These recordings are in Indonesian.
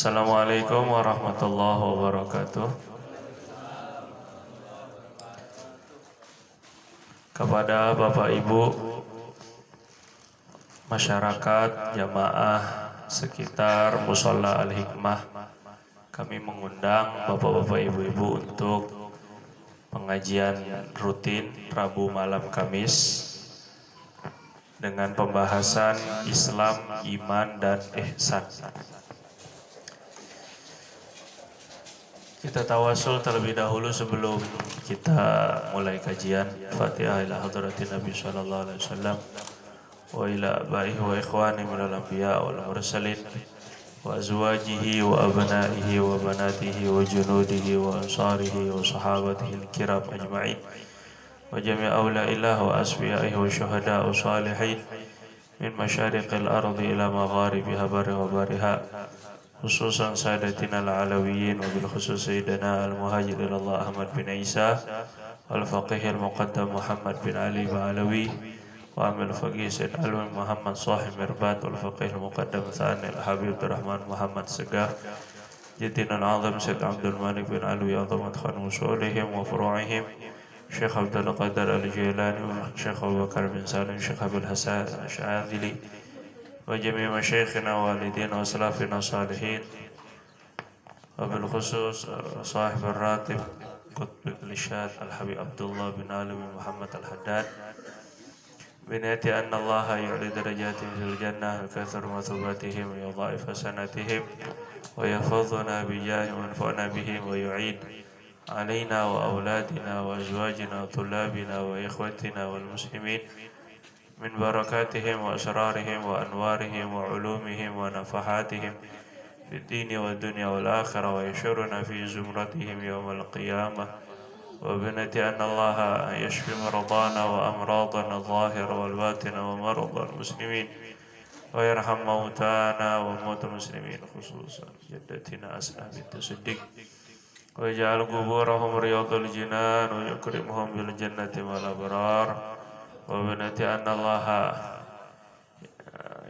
Assalamualaikum warahmatullahi wabarakatuh. Kepada Bapak Ibu, masyarakat, jamaah sekitar Mushola Al-Hikmah, kami mengundang Bapak-Bapak Ibu-Ibu untuk pengajian rutin Rabu malam Kamis dengan pembahasan Islam, Iman, dan Ihsan. Kita tawasul terlebih dahulu sebelum kita mulai kajian. Fatihah ila hadratin Nabi sallallahu alaihi wasallam wa ila abaihi wa ikhwani minal anbiya wal mursalin wa azwajihi wa abnaihi wa banatihi wa junudihi wa ansarihi wa sahabatihi al-kiram ajma'in wa jami' awla'illah wa asfiyaihi wa syuhada wa salihin min masyariqil ardi ila magharibiha barri wa bariha, khususan sadatina al-alawiyin wa bil khusus sayyidina al-muhajir ilallah Ahmad bin Isa al-faqih al-muqaddam Muhammad bin Ali Ba'alawi wa amil faqih Sayyid Alwi Muhammad Sahib Mirbat wal-faqih al-muqaddam Thani al-Habib Rahman Muhammad Segar Jadina al-azam Sayyid Abdul Malik bin Alwi azamat khan usulihim wa furu'ihim Syekh Abdul Qadir al-Jilani Syekh Abu Bakar bin Salim Syekh Abdul Hasan al-Syadili wa jami' masyayikhina walidina wa salafina salihin wa bil khusus sahib al-ratib Qutb al-Ishad al-Habib Abdullah bin Alwi Muhammad al-Haddad binati anna Allah yu'li darajatihim fil jannah wa kathir mathubatihim wa yudha'if hasanatihim wa yahfazuna bijahi wa anfa'na bihim wa yu'id alaina wa awladina wa azwajina wa tullabina wa ikhwatina wal muslimin min barakatihim wa asrarihim wa anwarihim wa ulumihim wa nafahatihim fi dini wa dunya wal akhirah wa yashuruna fi zumratihim yawmal qiyamah wa binati anna Allah yashfi maradana wa amradana zahira wal batina wa maradana muslimin wa yarham mautana wa mautal muslimin khususan jaddatina Asna bint Siddiq wa yaj'al quburahum riyadul jinan wa yukrimuhum bil jannati wal abrar wa binati anna Allah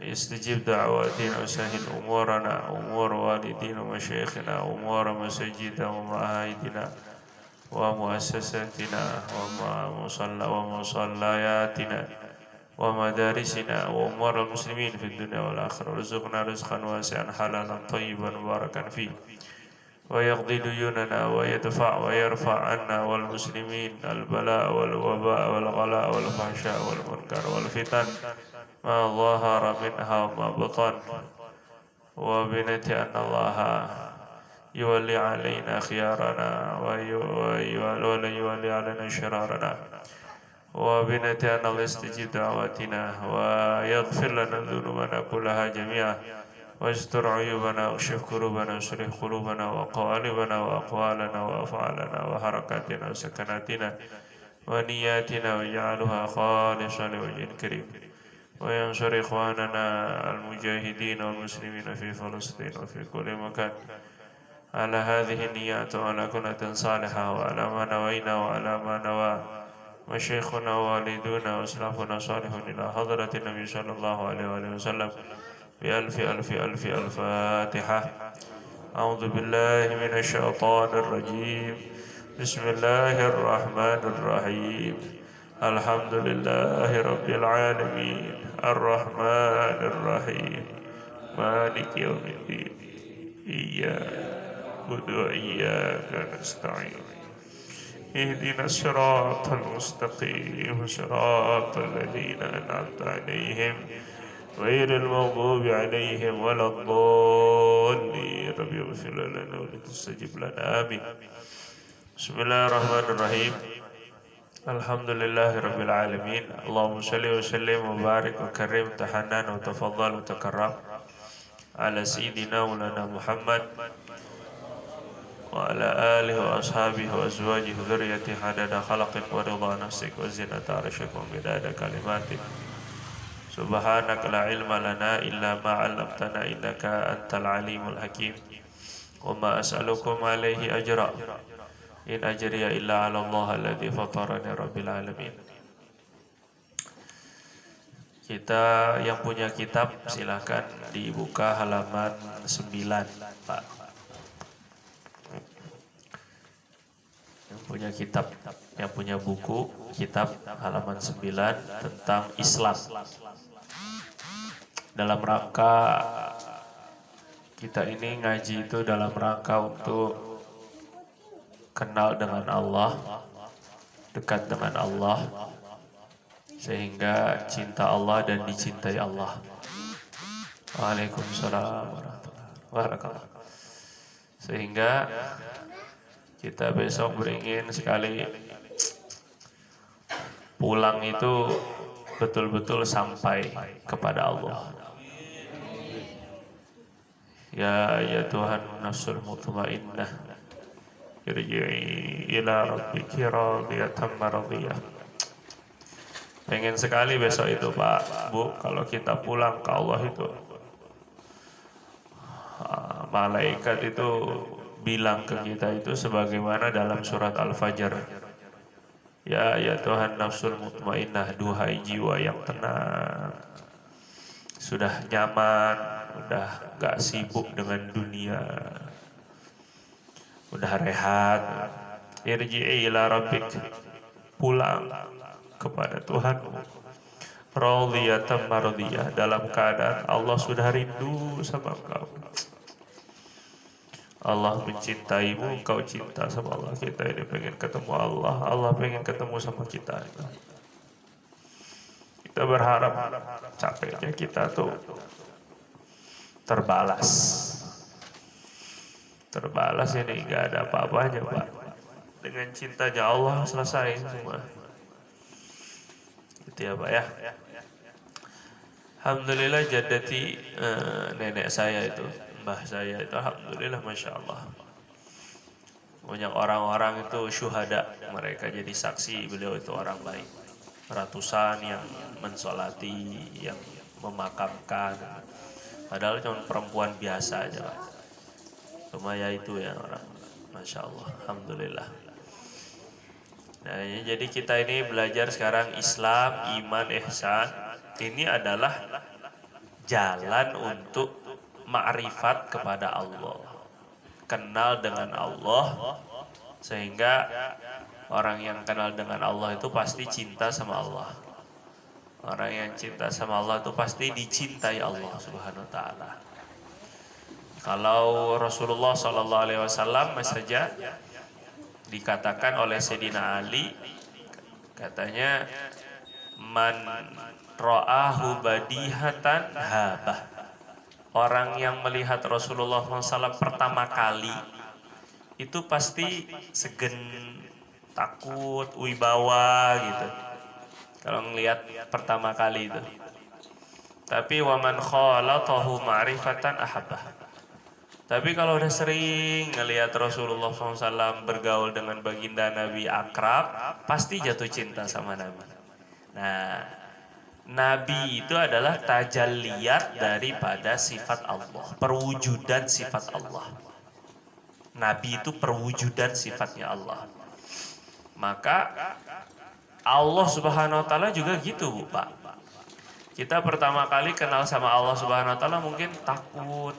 yastajib da'watina wa sahil umurana umur walidina wa masyayikhina umur masajidina wa ma'ahidina wa muassasatina wa musallayatina wa madarisina wa umur al-muslimin fi dunya wal akhirah warzuqna rizqan wasi'an halalan tayyiban mubarakan fi wa yaqdi duyunana wa yadfa' wa yarfa' anna wal muslimin al-bala' wal waba' wal ghala' wal fahsya' wal munkar wal fitan ma dhahara minha wa ma batan wa binati anna Allah yuwalli alaina khiyarana wa yuwalli alaina shirarana wa binati anna Allah istajib da'watina wa yaghfir lana dhunubana kullaha jami'a واستر عيوبنا واكشف كروبنا وصلح قلوبنا وقوالبنا وأقوالنا وأفعالنا وحركاتنا وسكناتنا ونياتنا واجعلها خالصا لوجه الكريم وينصر إخواننا المجاهدين والمسلمين في فلسطين وفي كل مكان على هذه النيات وعلى كنة صالحة وعلى ما نوينا وعلى ما نوى مشايخنا ووالدونا وأسلافنا صالحون إلى حضرة النبي صلى الله عليه وسلم بألف ألف ألف الفاتحة. أعوذ بالله من الشيطان الرجيم. بسم الله الرحمن الرحيم. الحمد لله رب العالمين الرحمن الرحيم مالك يوم الدين إياك نعبد وإياك نستعين اهدنا الصراط المستقيم صراط الذين أنعمت عليهم غير المغضوب عليهم ولا الضالين رب اغفر لنا ولتستجب لنا آمين. بسم الله الرحمن الرحيم. الحمد لله رب العالمين. اللهم صل وسلم وبارك وكرم تحنن وتفضل وتكرم على سيدنا مولانا محمد وعلى آله وأصحابه وأزواجه وذريته عدد خلقك ورضا نفسك وزنة عرشك ومداد كلماتك. سبحانك لا علم لنا إلا ما علمتنا إنك أنت العليم الحكيم وما أسألكم عليه أجرا إن أجري إلا على الله الذي فطرني رب العالمين. Kita yang punya kitab silakan dibuka halaman 9, Pak. Yang punya kitab, yang punya buku kitab halaman 9 tentang Islam. Dalam rangka kita ini ngaji itu dalam rangka untuk kenal dengan Allah, dekat dengan Allah, sehingga cinta Allah dan dicintai Allah. Waalaikumsalam warahmatullahi wabarakatuh. Sehingga kita besok beringin sekali pulang itu betul-betul sampai kepada Allah. Ya Tuhan nafsul mutmainnah, irji'i ila rabbiki radiyatan mardiyah. Pengen sekali besok itu Pak, Bu, kalau kita pulang ke Allah itu malaikat itu bilang ke kita itu sebagaimana dalam surat Al-Fajr. Ya Tuhan nafsul mutmainnah, duhai jiwa yang tenang, sudah nyaman, udah gak sibuk dengan dunia, udah rehat. Irji'i ila rabbik, pulang kepada Tuhanmu, radiyatan mardiyah, dalam keadaan Allah sudah rindu sama engkau. Allah mencintaimu, engkau cinta sama Allah. Kita ini pengen ketemu Allah, Allah pengen ketemu sama kita. Kita berharap capeknya kita tuh terbalas. Terbalas ini gak ada apa-apanya Pak. Dengan cintanya Allah selesai semua. Itu ya Pak ya. Alhamdulillah jaddati, nenek saya itu, mbah saya itu, alhamdulillah masya Allah. Banyak orang-orang itu syuhada, mereka jadi saksi beliau itu orang baik. Ratusan yang mensolati, yang memakamkan. Padahal cuma perempuan biasa aja Pak. Cuma ya itu ya orang, masya Allah, alhamdulillah. Nah, jadi kita ini belajar sekarang Islam, iman, ihsan. Ini adalah jalan untuk ma'rifat kepada Allah, kenal dengan Allah, sehingga orang yang kenal dengan Allah itu pasti cinta sama Allah. Orang yang cinta sama Allah itu pasti dicintai Allah Subhanahu wa taala. Kalau Rasulullah SAW saja dikatakan oleh Sayyidina Ali, katanya man ra'ahu badihatan habah. Orang yang melihat Rasulullah SAW pertama kali itu pasti segen, takut, wibawa gitu. Kalau ngelihat pertama kali itu. Tapi waman khalatahu ma'rifatan ahabbah. Tapi kalau udah sering ngelihat Rasulullah SAW bergaul dengan baginda Nabi akrab, pasti jatuh cinta sama Nabi. Nah, Nabi itu adalah tajalliyat daripada sifat Allah, perwujudan sifat Allah. Nabi itu perwujudan sifatnya Allah. Maka Allah Subhanahu wa taala juga gitu, Bu, Pak. Kita pertama kali kenal sama Allah Subhanahu wa taala mungkin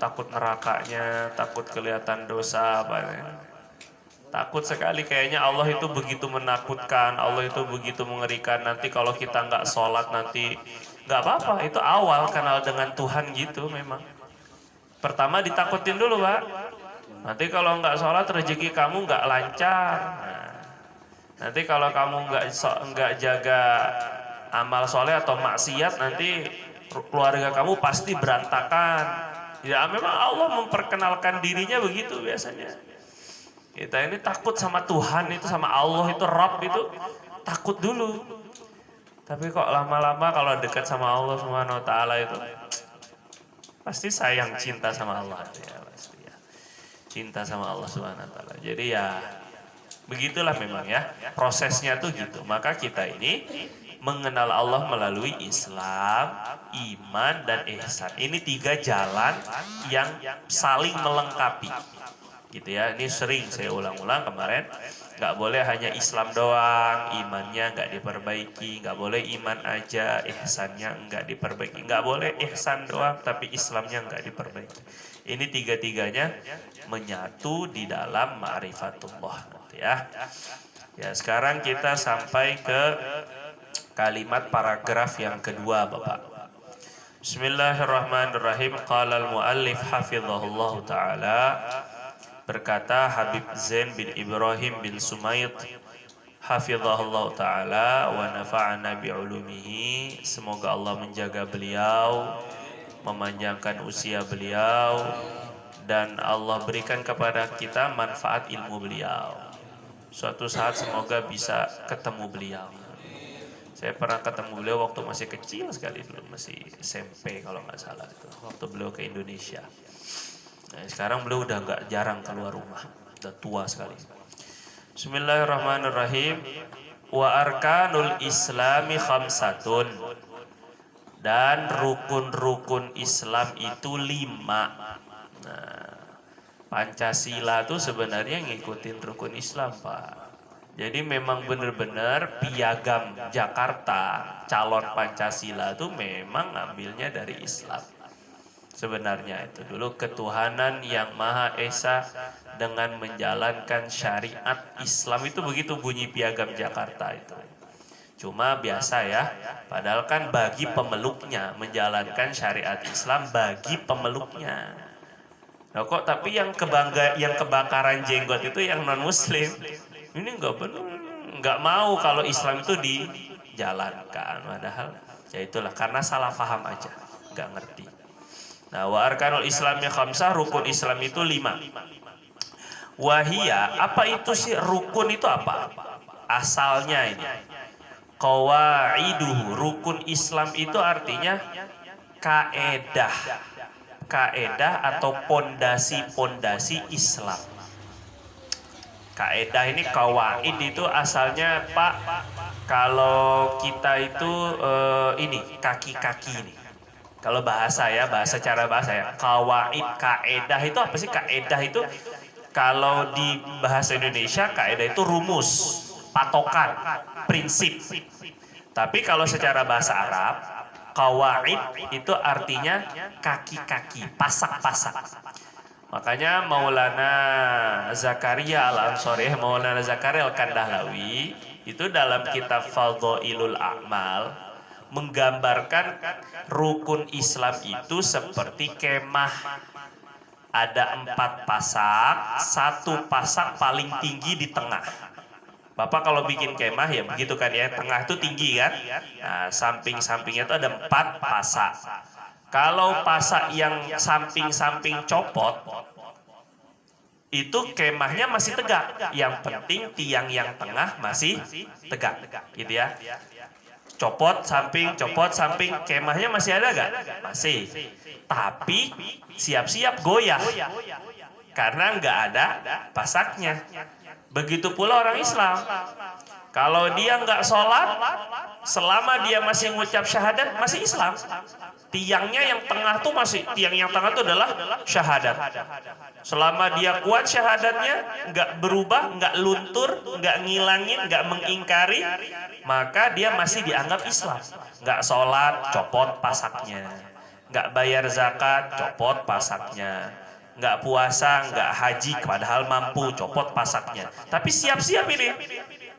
takut nerakanya, takut kelihatan dosa apa ya. Takut sekali kayaknya Allah itu begitu menakutkan, Allah itu begitu mengerikan. Nanti kalau kita nggak sholat nanti nggak apa-apa, itu awal kenal dengan Tuhan gitu memang. Pertama ditakutin dulu Pak. Nanti kalau nggak sholat rezeki kamu nggak lancar. Nanti kalau kamu nggak jaga amal soleh atau maksiat, nanti keluarga kamu pasti berantakan. Ya memang Allah memperkenalkan dirinya begitu biasanya. Kita ini takut sama Tuhan itu, sama Allah itu, Rabb itu takut dulu. Tapi kok lama-lama kalau dekat sama Allah Subhanahu wa taala itu pasti sayang, cinta sama Allah ya, pasti ya. Cinta sama Allah Subhanahu wa taala. Jadi ya begitulah memang ya, prosesnya tuh gitu. Maka kita ini mengenal Allah melalui Islam, iman, dan ihsan. Ini 3 jalan yang saling melengkapi. gitu ya. Ini sering saya ulang-ulang kemarin. Nggak boleh hanya Islam doang, imannya nggak diperbaiki. Nggak boleh iman aja, ihsannya nggak diperbaiki. Nggak boleh ihsan doang, tapi Islamnya nggak diperbaiki. Ini tiga-tiganya menyatu di dalam ma'rifatullah nanti ya. Ya, sekarang kita sampai ke kalimat paragraf yang kedua, Bapak. Bismillahirrahmanirrahim. Qala al-muallif hafizahullah ta'ala. Berkata Habib Zain bin Ibrahim bin Sumaid hafizahullah ta'ala wa nafa'ana bi'ulumihi. Semoga Allah menjaga beliau, memanjangkan usia beliau, dan Allah berikan kepada kita manfaat ilmu beliau. Suatu saat semoga bisa ketemu beliau. Saya pernah ketemu beliau waktu masih kecil sekali dulu, masih SMP kalau nggak salah itu, waktu beliau ke Indonesia. Nah, sekarang beliau udah nggak jarang keluar rumah, udah tua sekali. Bismillahirrahmanirrahim. Wa arkanul islami khamsatun. Dan rukun-rukun Islam itu 5. Nah, Pancasila itu sebenarnya ngikutin rukun Islam, Pak. Jadi memang benar-benar piagam Jakarta calon Pancasila itu memang ngambilnya dari Islam. Sebenarnya itu dulu ketuhanan yang Maha Esa dengan menjalankan syariat Islam, itu begitu bunyi piagam Jakarta itu. Cuma biasa ya, padahal kan bagi pemeluknya, menjalankan syariat Islam bagi pemeluknya. Nah, kok tapi yang kebakaran jenggot itu yang non Muslim. Ini enggak benar, enggak mau kalau Islam itu dijalankan. Padahal ya itulah karena salah paham aja, enggak ngerti. Nah, wa arkanul islamnya khamsah, rukun Islam itu 5. Wahia, apa itu sih rukun itu apa? Asalnya ini. Qawaiduhu, rukun Islam itu artinya kaedah. Kaedah atau pondasi-pondasi Islam. Kaedah ini kawaid itu asalnya, Pak, kalau kita itu ini kaki-kaki ini. Kalau bahasa ya, cara bahasa ya, kawaid, kaedah itu apa sih? Kaedah itu kalau di bahasa Indonesia kaedah itu rumus, patokan, prinsip. Tapi kalau secara bahasa Arab, kawaid itu artinya kaki-kaki, pasak-pasak. Makanya Maulana Zakaria Al-Ansari, Maulana Zakaria Al-Kandahlawi itu dalam kitab Fadhailul A'mal menggambarkan rukun Islam itu seperti kemah. Ada 4 pasak, 1 pasak paling tinggi di tengah. Bapak kalau bikin kemah ya begitu kan ya, tengah itu tinggi kan. Nah, samping-sampingnya itu ada 4 pasak. Kalau pasak yang samping-samping copot, itu kemahnya masih tegak. Yang penting tiang yang tengah masih tegak, gitu ya. Copot samping, kemahnya masih ada gak? Masih. Tapi siap-siap goyah karena nggak ada pasaknya. Begitu pula orang Islam. Kalau dia nggak sholat, selama dia masih mengucap syahadat, masih Islam. Tiangnya yang tengah tuh masih, tiang yang tengah itu adalah syahadat. Selama dia kuat syahadatnya, nggak berubah, nggak luntur, nggak ngilangin, nggak mengingkari, maka dia masih dianggap Islam. Nggak sholat, copot pasaknya. Nggak bayar zakat, copot pasaknya. Nggak puasa, nggak haji, padahal mampu, copot pasaknya. Tapi siap-siap ini.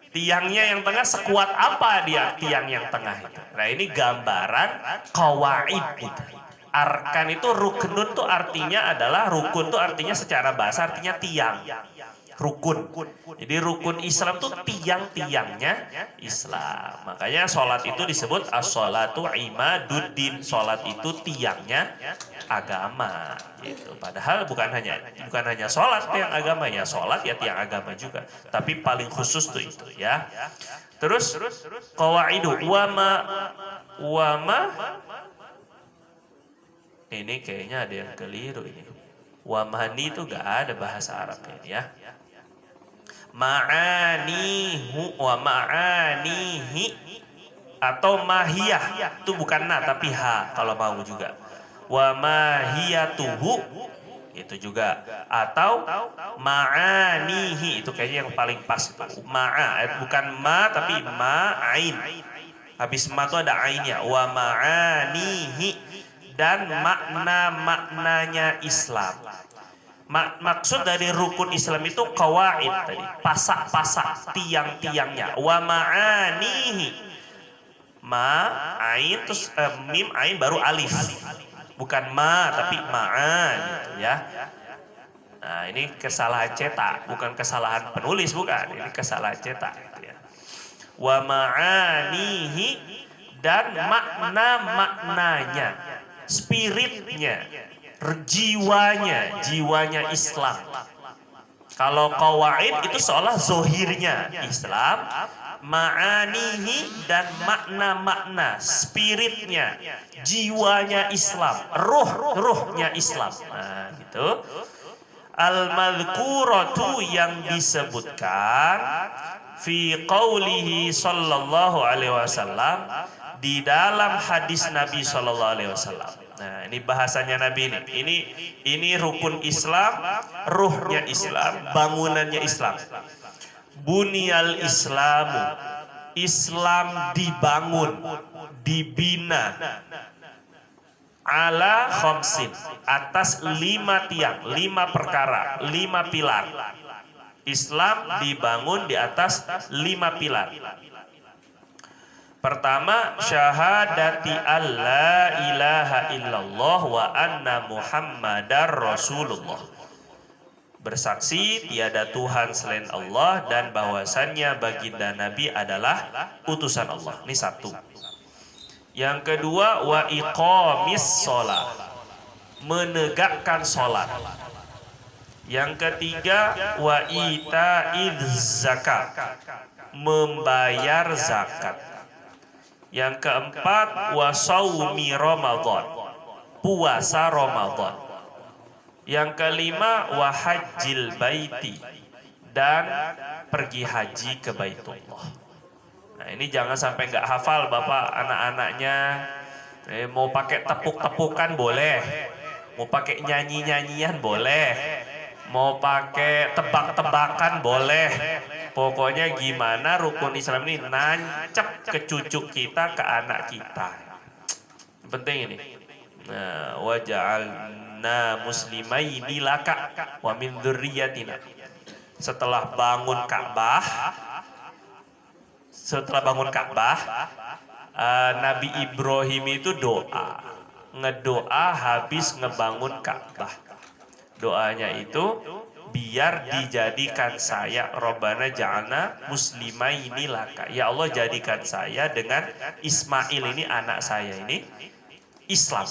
Tiangnya yang tengah sekuat apa dia tiang yang tengah itu. Nah, ini gambaran qawaid itu. Arkan itu ruknun tuh artinya adalah, rukun tuh artinya secara bahasa artinya tiang. Rukun. Jadi rukun Islam tuh tiang-tiangnya Islam. Makanya sholat itu disebut as-sholatu imaduddin. Sholat itu tiangnya agama. Gitu. Padahal bukan hanya sholat yang agama, ya sholat ya tiang agama juga. Tapi paling khusus tuh itu ya. Terus qawaidu wama ini kayaknya ada yang keliru ini. Wamani itu gak ada bahasa Arabnya ya. Ma'anihu wa ma'anihi atau mahiyah itu bukan na tapi ha kalau mau juga. Wa mahiyatuhu itu juga. Atau ma'anihi, itu kayaknya yang paling pas itu. Bukan ma tapi ma'ain. Habis ma itu ada ainnya. Wa ma'anihi, dan makna-maknanya Islam. Maksud dari rukun Islam itu qawaid tadi, pasak-pasak tiang-tiangnya. Wa ma'anihi, ma ain terus mim ain baru alif, bukan ma tapi ma'a gitu ya. Nah, ini kesalahan cetak, bukan kesalahan penulis, bukan, ini kesalahan cetak gitu ya. Wa ma'anihi, dan makna-maknanya, spiritnya, jiwanya Islam. Kalau qawaid itu seolah zohirnya Islam, ma'anihi, dan makna-makna, spiritnya, jiwanya Islam, ruhnya Islam. Nah, gitu. Al-madhkuratu, yang disebutkan fi qaulihi sallallahu alaihi wasallam, di dalam hadis Nabi sallallahu alaihi wasallam. Nah, ini bahasanya Nabi ini. Ini rukun Islam, ruhnya Islam, bangunannya Islam. Bunyal Islamu, Islam dibangun, dibina, ala khamsin, atas 5 tiang, 5 perkara, 5 pilar. Islam dibangun di atas 5 pilar. Pertama, syahadati alla ilaha illallah wa anna muhammadar rasulullah. Bersaksi tiada Tuhan selain Allah dan bahwasannya baginda Nabi adalah utusan Allah. Ini satu. Yang kedua, wa iqamis sholat, menegakkan sholat. Yang ketiga, wa itaiz zakat, membayar zakat. Yang keempat, wa shaumi Ramadan, puasa Ramadan. Yang kelima, wa hajjil baiti, dan pergi haji ke Baitullah. Nah, ini jangan sampai nggak hafal Bapak anak-anaknya. Mau pakai tepuk-tepukan boleh, mau pakai nyanyi-nyanyian boleh, mau pakai tebak-tebakan boleh. Pokoknya gimana rukun Islam ini nancep ke cucu kita, ke anak kita. Penting ini. Nah, wa ja'alna muslimaini laka wa min dzurriyyatina. Setelah bangun Ka'bah, Nabi Ibrahim itu ngedoa habis ngebangun Ka'bah. Doanya itu, biar dijadikan saya, Rabbana ja'alna muslimaini laka, ya Allah jadikan saya dengan Ismail ini, anak saya ini, Islam.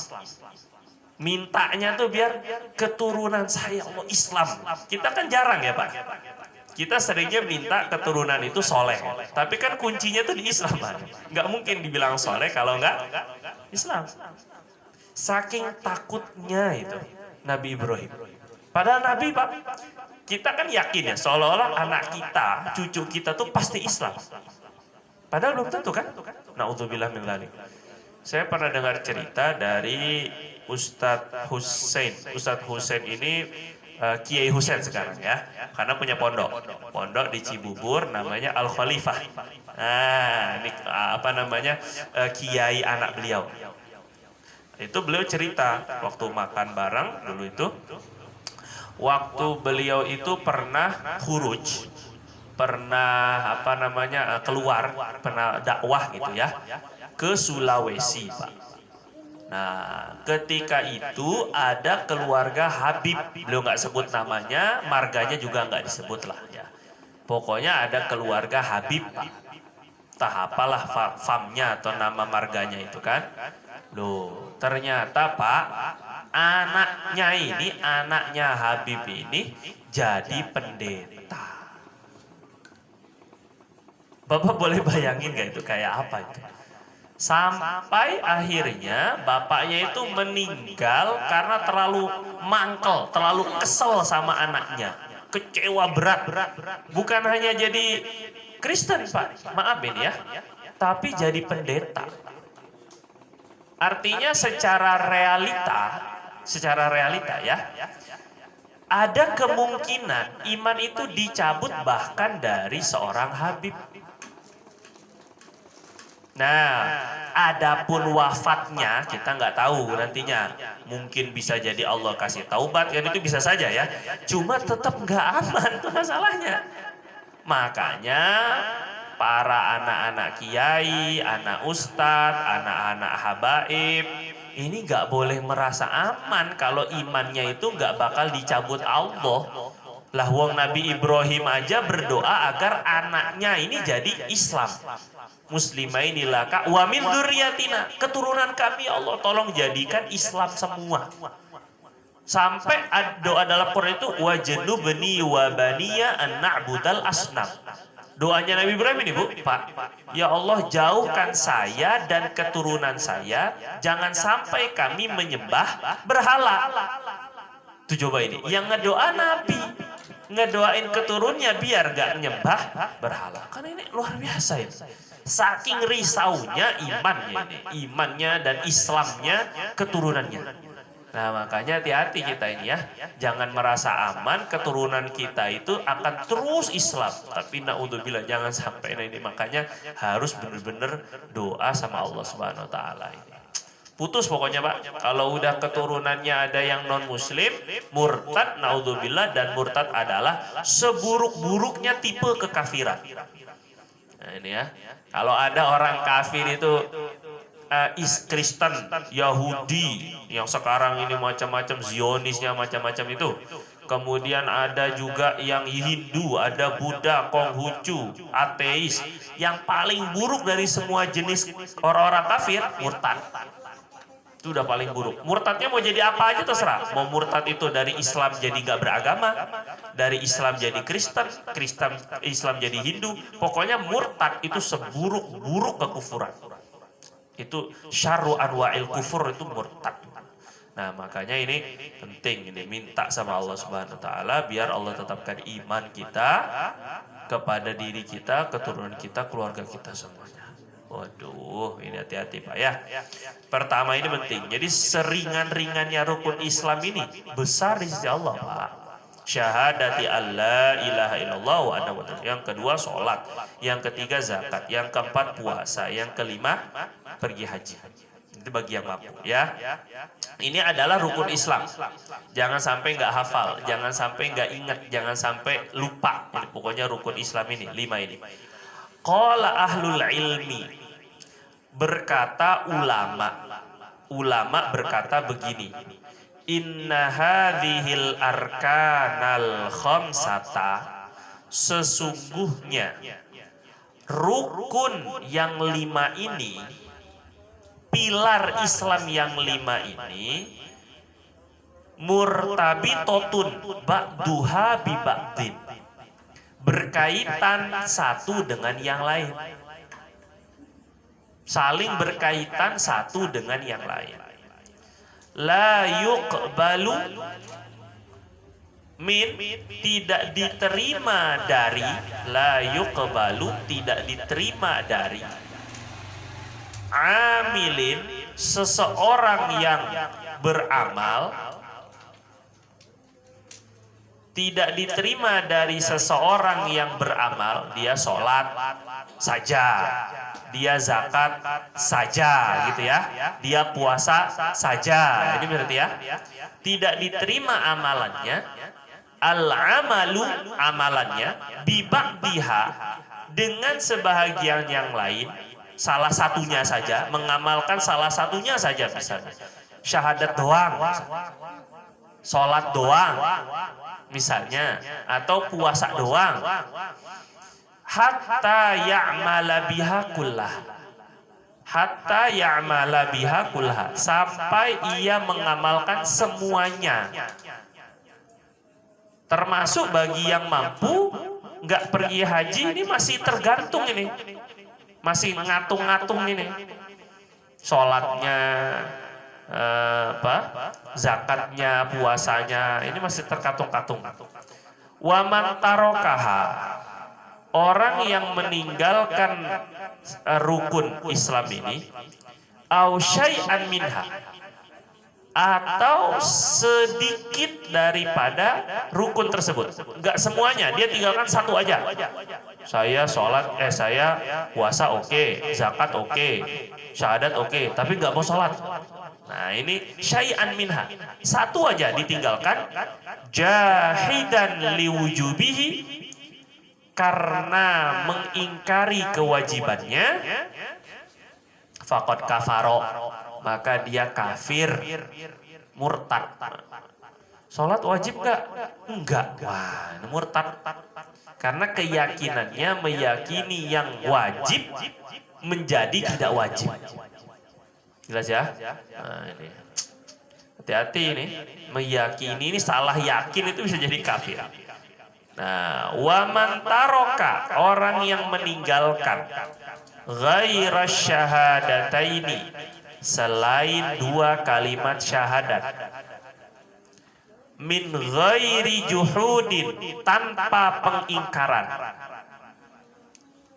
Mintanya tuh biar keturunan saya Allah Islam. Kita kan jarang ya Pak, kita seringnya minta keturunan itu soleh, tapi kan kuncinya tuh di Islam Pak. Nggak mungkin dibilang soleh kalau nggak Islam. Saking takutnya itu Nabi Ibrahim. Padahal Nabi Pak, kita kan yakin ya, seolah-olah anak kita, cucu kita tuh pasti Islam. Padahal belum tentu kan? Na'udzubillah min dzalik. Saya pernah dengar cerita dari Ustadz Hussein. Ustadz Hussein ini Kiai Hussein sekarang ya, karena punya pondok di Cibubur namanya Al Khalifah. Nah, ini apa namanya, Kiai anak beliau. Itu beliau cerita waktu makan bareng dulu itu. Waktu beliau itu pernah khuruj, pernah apa namanya keluar, pernah dakwah gitu ya, ke Sulawesi Pak. Nah, ketika itu ada keluarga Habib, beliau nggak sebut namanya, marganya juga nggak disebut lah ya. Pokoknya ada keluarga Habib Pak. Entah apalah famnya atau nama marganya itu kan. Loh, ternyata Pak, anaknya Habib ini jadi pendeta. Bapak boleh bayangin gak itu kayak apa itu? Sampai akhirnya bapaknya itu meninggal karena terlalu mangkel, terlalu kesel sama anaknya. Kecewa berat. Bukan hanya jadi Kristen Pak, maafin ya, tapi jadi pendeta. Artinya secara realita ya, Ada kemungkinan iman itu dicabut bahkan dari seorang habib. Nah, adapun wafatnya kita nggak tahu nantinya. Mungkin bisa jadi Allah kasih taubat, kan itu bisa saja ya. Cuma tetap nggak aman tuh masalahnya. Makanya para anak-anak kiai, anak ustadz, anak-anak habaib, ini nggak boleh merasa aman kalau imannya itu nggak bakal dicabut Allah. Lah wong Nabi Ibrahim aja berdoa agar anaknya ini jadi Islam. Muslimaini laka wa min dzurriyyatina, keturunan kami Allah tolong jadikan Islam semua. Sampai doa dalam Quran itu wajnubni wa baniya an na'budal asnam. Doanya Nabi Ibrahim ini Bu, Pak. Ya Allah jauhkan saya dan keturunan saya jangan sampai kami menyembah berhala. Tuh coba ini, yang ngedoa Nabi, ngedoain keturunnya biar gak nyembah berhala. Kan ini luar biasa ini. Saking risaunya imannya dan Islamnya, keturunannya. Nah makanya hati-hati kita ini ya, jangan merasa aman keturunan kita itu akan terus Islam. Tapi naudzubillah jangan sampai ini, makanya harus benar-benar doa sama Allah Subhanahu Wa Taala ini. Putus pokoknya Pak, kalau udah keturunannya ada yang non muslim, murtad, naudzubillah, dan murtad adalah seburuk-buruknya tipe kekafiran. Nah ini ya, kalau ada orang kafir itu Kristen, Yahudi, yang sekarang ini macam-macam Zionisnya macam-macam itu. Kemudian ada juga yang Hindu, ada Buddha, Konghucu, ateis. Yang paling buruk dari semua jenis orang-orang kafir, murtad. Itu udah paling buruk. Murtadnya mau jadi apa aja terserah. Mau murtad itu dari Islam jadi gak beragama, dari Islam jadi Kristen, Islam jadi Hindu. Pokoknya murtad itu seburuk-buruk kekufuran. Itu syarru anwa'il kufur, itu murtad. Nah makanya ini penting, ini minta sama Allah Subhanahu Wa Taala biar Allah tetapkan iman kita kepada diri kita, keturunan kita, keluarga kita semuanya. Waduh, ini hati-hati Pak ya. Pertama ini penting. Jadi seringan-ringannya rukun Islam ini besar di sisi Allah Pak. Syahadati alla ilaha illallah wa anna muhammadar. Yang kedua sholat, yang ketiga zakat, yang keempat puasa, yang kelima pergi haji. Itu bagi yang mampu ya. Ini adalah rukun Islam. Jangan sampai nggak hafal, jangan sampai nggak ingat, jangan sampai lupa. Ini pokoknya rukun Islam ini 5 ini. Qala ahlul ilmi, berkata ulama berkata begini, inna hadhil arkanal khamsata, sesungguhnya rukun yang 5 ini, pilar Islam yang 5 ini, murtabitotun ba'duha bi ba'din, berkaitan satu dengan yang lain, saling berkaitan satu dengan yang lain. La yuqbalu min, tidak diterima dari, la yuqbalu, tidak diterima dari, amilin, seseorang yang beramal, tidak diterima dari seseorang yang beramal. Dia sholat saja, dia zakat saja gitu ya, dia puasa saja, ini berarti ya tidak diterima amalannya. Al-amalu, amalannya, biba'diha, dengan sebahagian yang lain, salah satunya saja, mengamalkan salah satunya saja, misalnya syahadat doang, sholat doang misalnya, atau puasa doang, hatta ya'mala biha kullah, hatta ya'mala biha kullah, sampai ia mengamalkan semuanya. Termasuk bagi yang mampu nggak pergi haji, ini masih tergantung, ini masih ngatung-ngatung, ini sholatnya, zakatnya, puasanya, ini masih terkatung-katung. Wa man tarokaha, orang yang meninggalkan rukun Islam ini, au syai'an minha, atau sedikit daripada rukun tersebut. Enggak semuanya, dia tinggalkan satu aja. Saya sholat, saya puasa oke, zakat oke, syahadat oke, tapi nggak mau sholat. Nah ini syai'an minha, satu aja ditinggalkan, jahidan liwujubihi, karena mengingkari kewajibannya, faqad kafaro, maka dia kafir, murtad. Sholat wajib nggak? Enggak. Wah, ini murtad. Karena keyakinannya meyakini yang wajib menjadi tidak wajib. Jelas ya? Nah, ini. Hati-hati ini. Meyakini ini salah yakin itu bisa jadi kafir. Nah, waman taroka, orang yang meninggalkan ghaira syahadataini, selain dua kalimat syahadat, min ghairi juhudin, tanpa pengingkaran.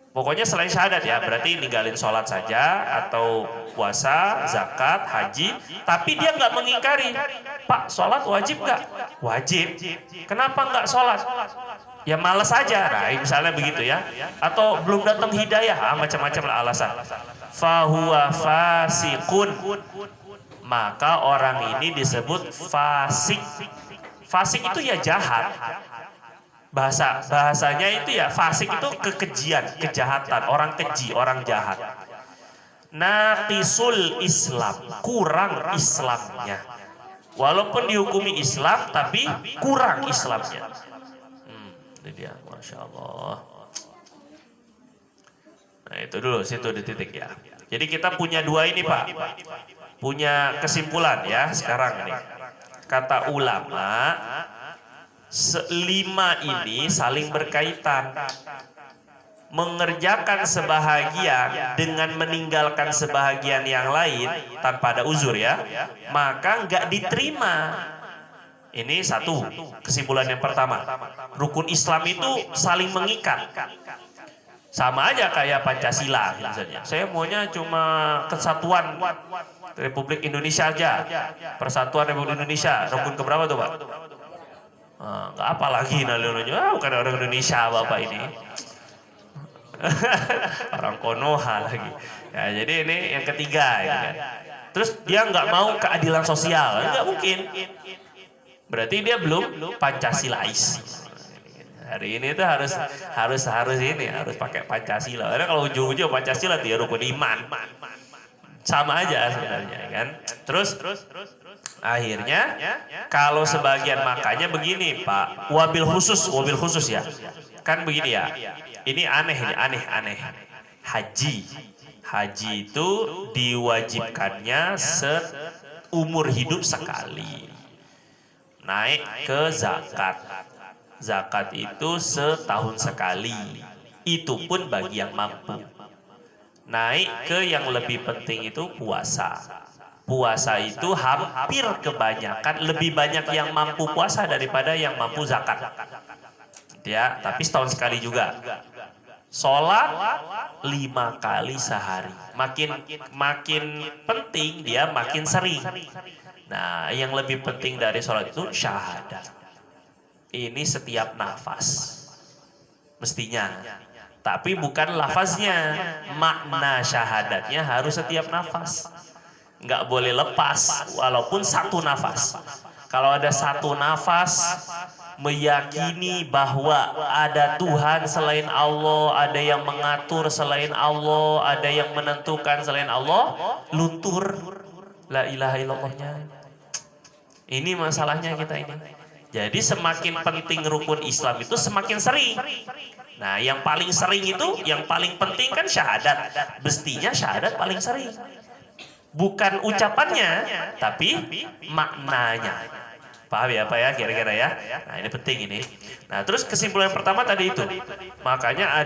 Pokoknya selain syahadat ya, berarti ninggalin sholat saja atau puasa, zakat, haji, tapi dia nggak mengingkari. Pak, sholat wajib nggak? Wajib. Kenapa nggak sholat? Ya males aja, nah misalnya begitu ya. Atau belum datang hidayah, macam-macam lah alasan. Fahuwa fasikun, maka orang ini disebut fasik. Fasik itu ya jahat. Bahasanya itu ya, fasik itu kekejian, kejahatan, orang keji, orang jahat. Naqisul Islam, kurang Islamnya. Walaupun dihukumi Islam, tapi kurang Islamnya. Ini dia, Masya Allah. Nah itu dulu, situ di titik ya. Jadi kita punya dua ini Pak. Punya kesimpulan ya sekarang ini. Kata ulama, lima ini saling berkaitan. Mengerjakan sebahagian dengan meninggalkan sebahagian yang lain tanpa ada uzur ya, maka nggak diterima. Ini satu kesimpulan yang pertama. Rukun Islam itu saling mengikat. Sama aja kayak Pancasila misalnya. Saya maunya cuma kesatuan Republik Indonesia aja. Persatuan Republik Indonesia. Rukun keberapa tuh Pak? Nggak apa lagi nalurnya. Bukan orang Indonesia Bapak ini. Orang Konoha lagi. Ya, jadi ini yang ketiga. Gitu kan. Terus dia nggak mau keadilan sosial. Nggak mungkin. Berarti dia belum Pancasilais. Hari ini tuh harus pakai Pancasila. Karena kalau ujung-ujung Pancasila itu ya rukun iman. Sama aja sebenarnya kan. Terus akhirnya kalau sebagian makanya begini Pak, wabil khusus ya. Kan begini ya. Ini aneh. Haji itu diwajibkannya seumur hidup sekali. Naik ke zakat. Zakat itu setahun sekali. Itu pun bagi yang mampu. Naik ke yang lebih penting itu puasa. Puasa itu hampir kebanyakan, lebih banyak yang mampu puasa daripada yang mampu zakat. Ya, tapi setahun sekali juga. Sholat 5 kali sehari. Makin penting dia makin sering. Nah, yang lebih penting dari sholat itu syahadat. Ini setiap nafas. Mestinya. Tapi bukan lafaznya. Makna syahadatnya harus setiap nafas. Nggak boleh lepas walaupun satu nafas. Kalau ada satu nafas, meyakini bahwa ada Tuhan selain Allah, ada yang mengatur selain Allah, ada yang menentukan selain Allah, luntur la ilaha illallahnya. Ini masalahnya kita ini. Jadi semakin penting rukun Islam itu semakin sering. Nah, yang paling sering itu, yang paling penting kan syahadat. Mestinya syahadat paling sering. Bukan ucapannya, tapi maknanya. Paham ya Pak ya, kira-kira ya? Nah, ini penting ini. Nah, terus kesimpulan pertama tadi itu. Makanya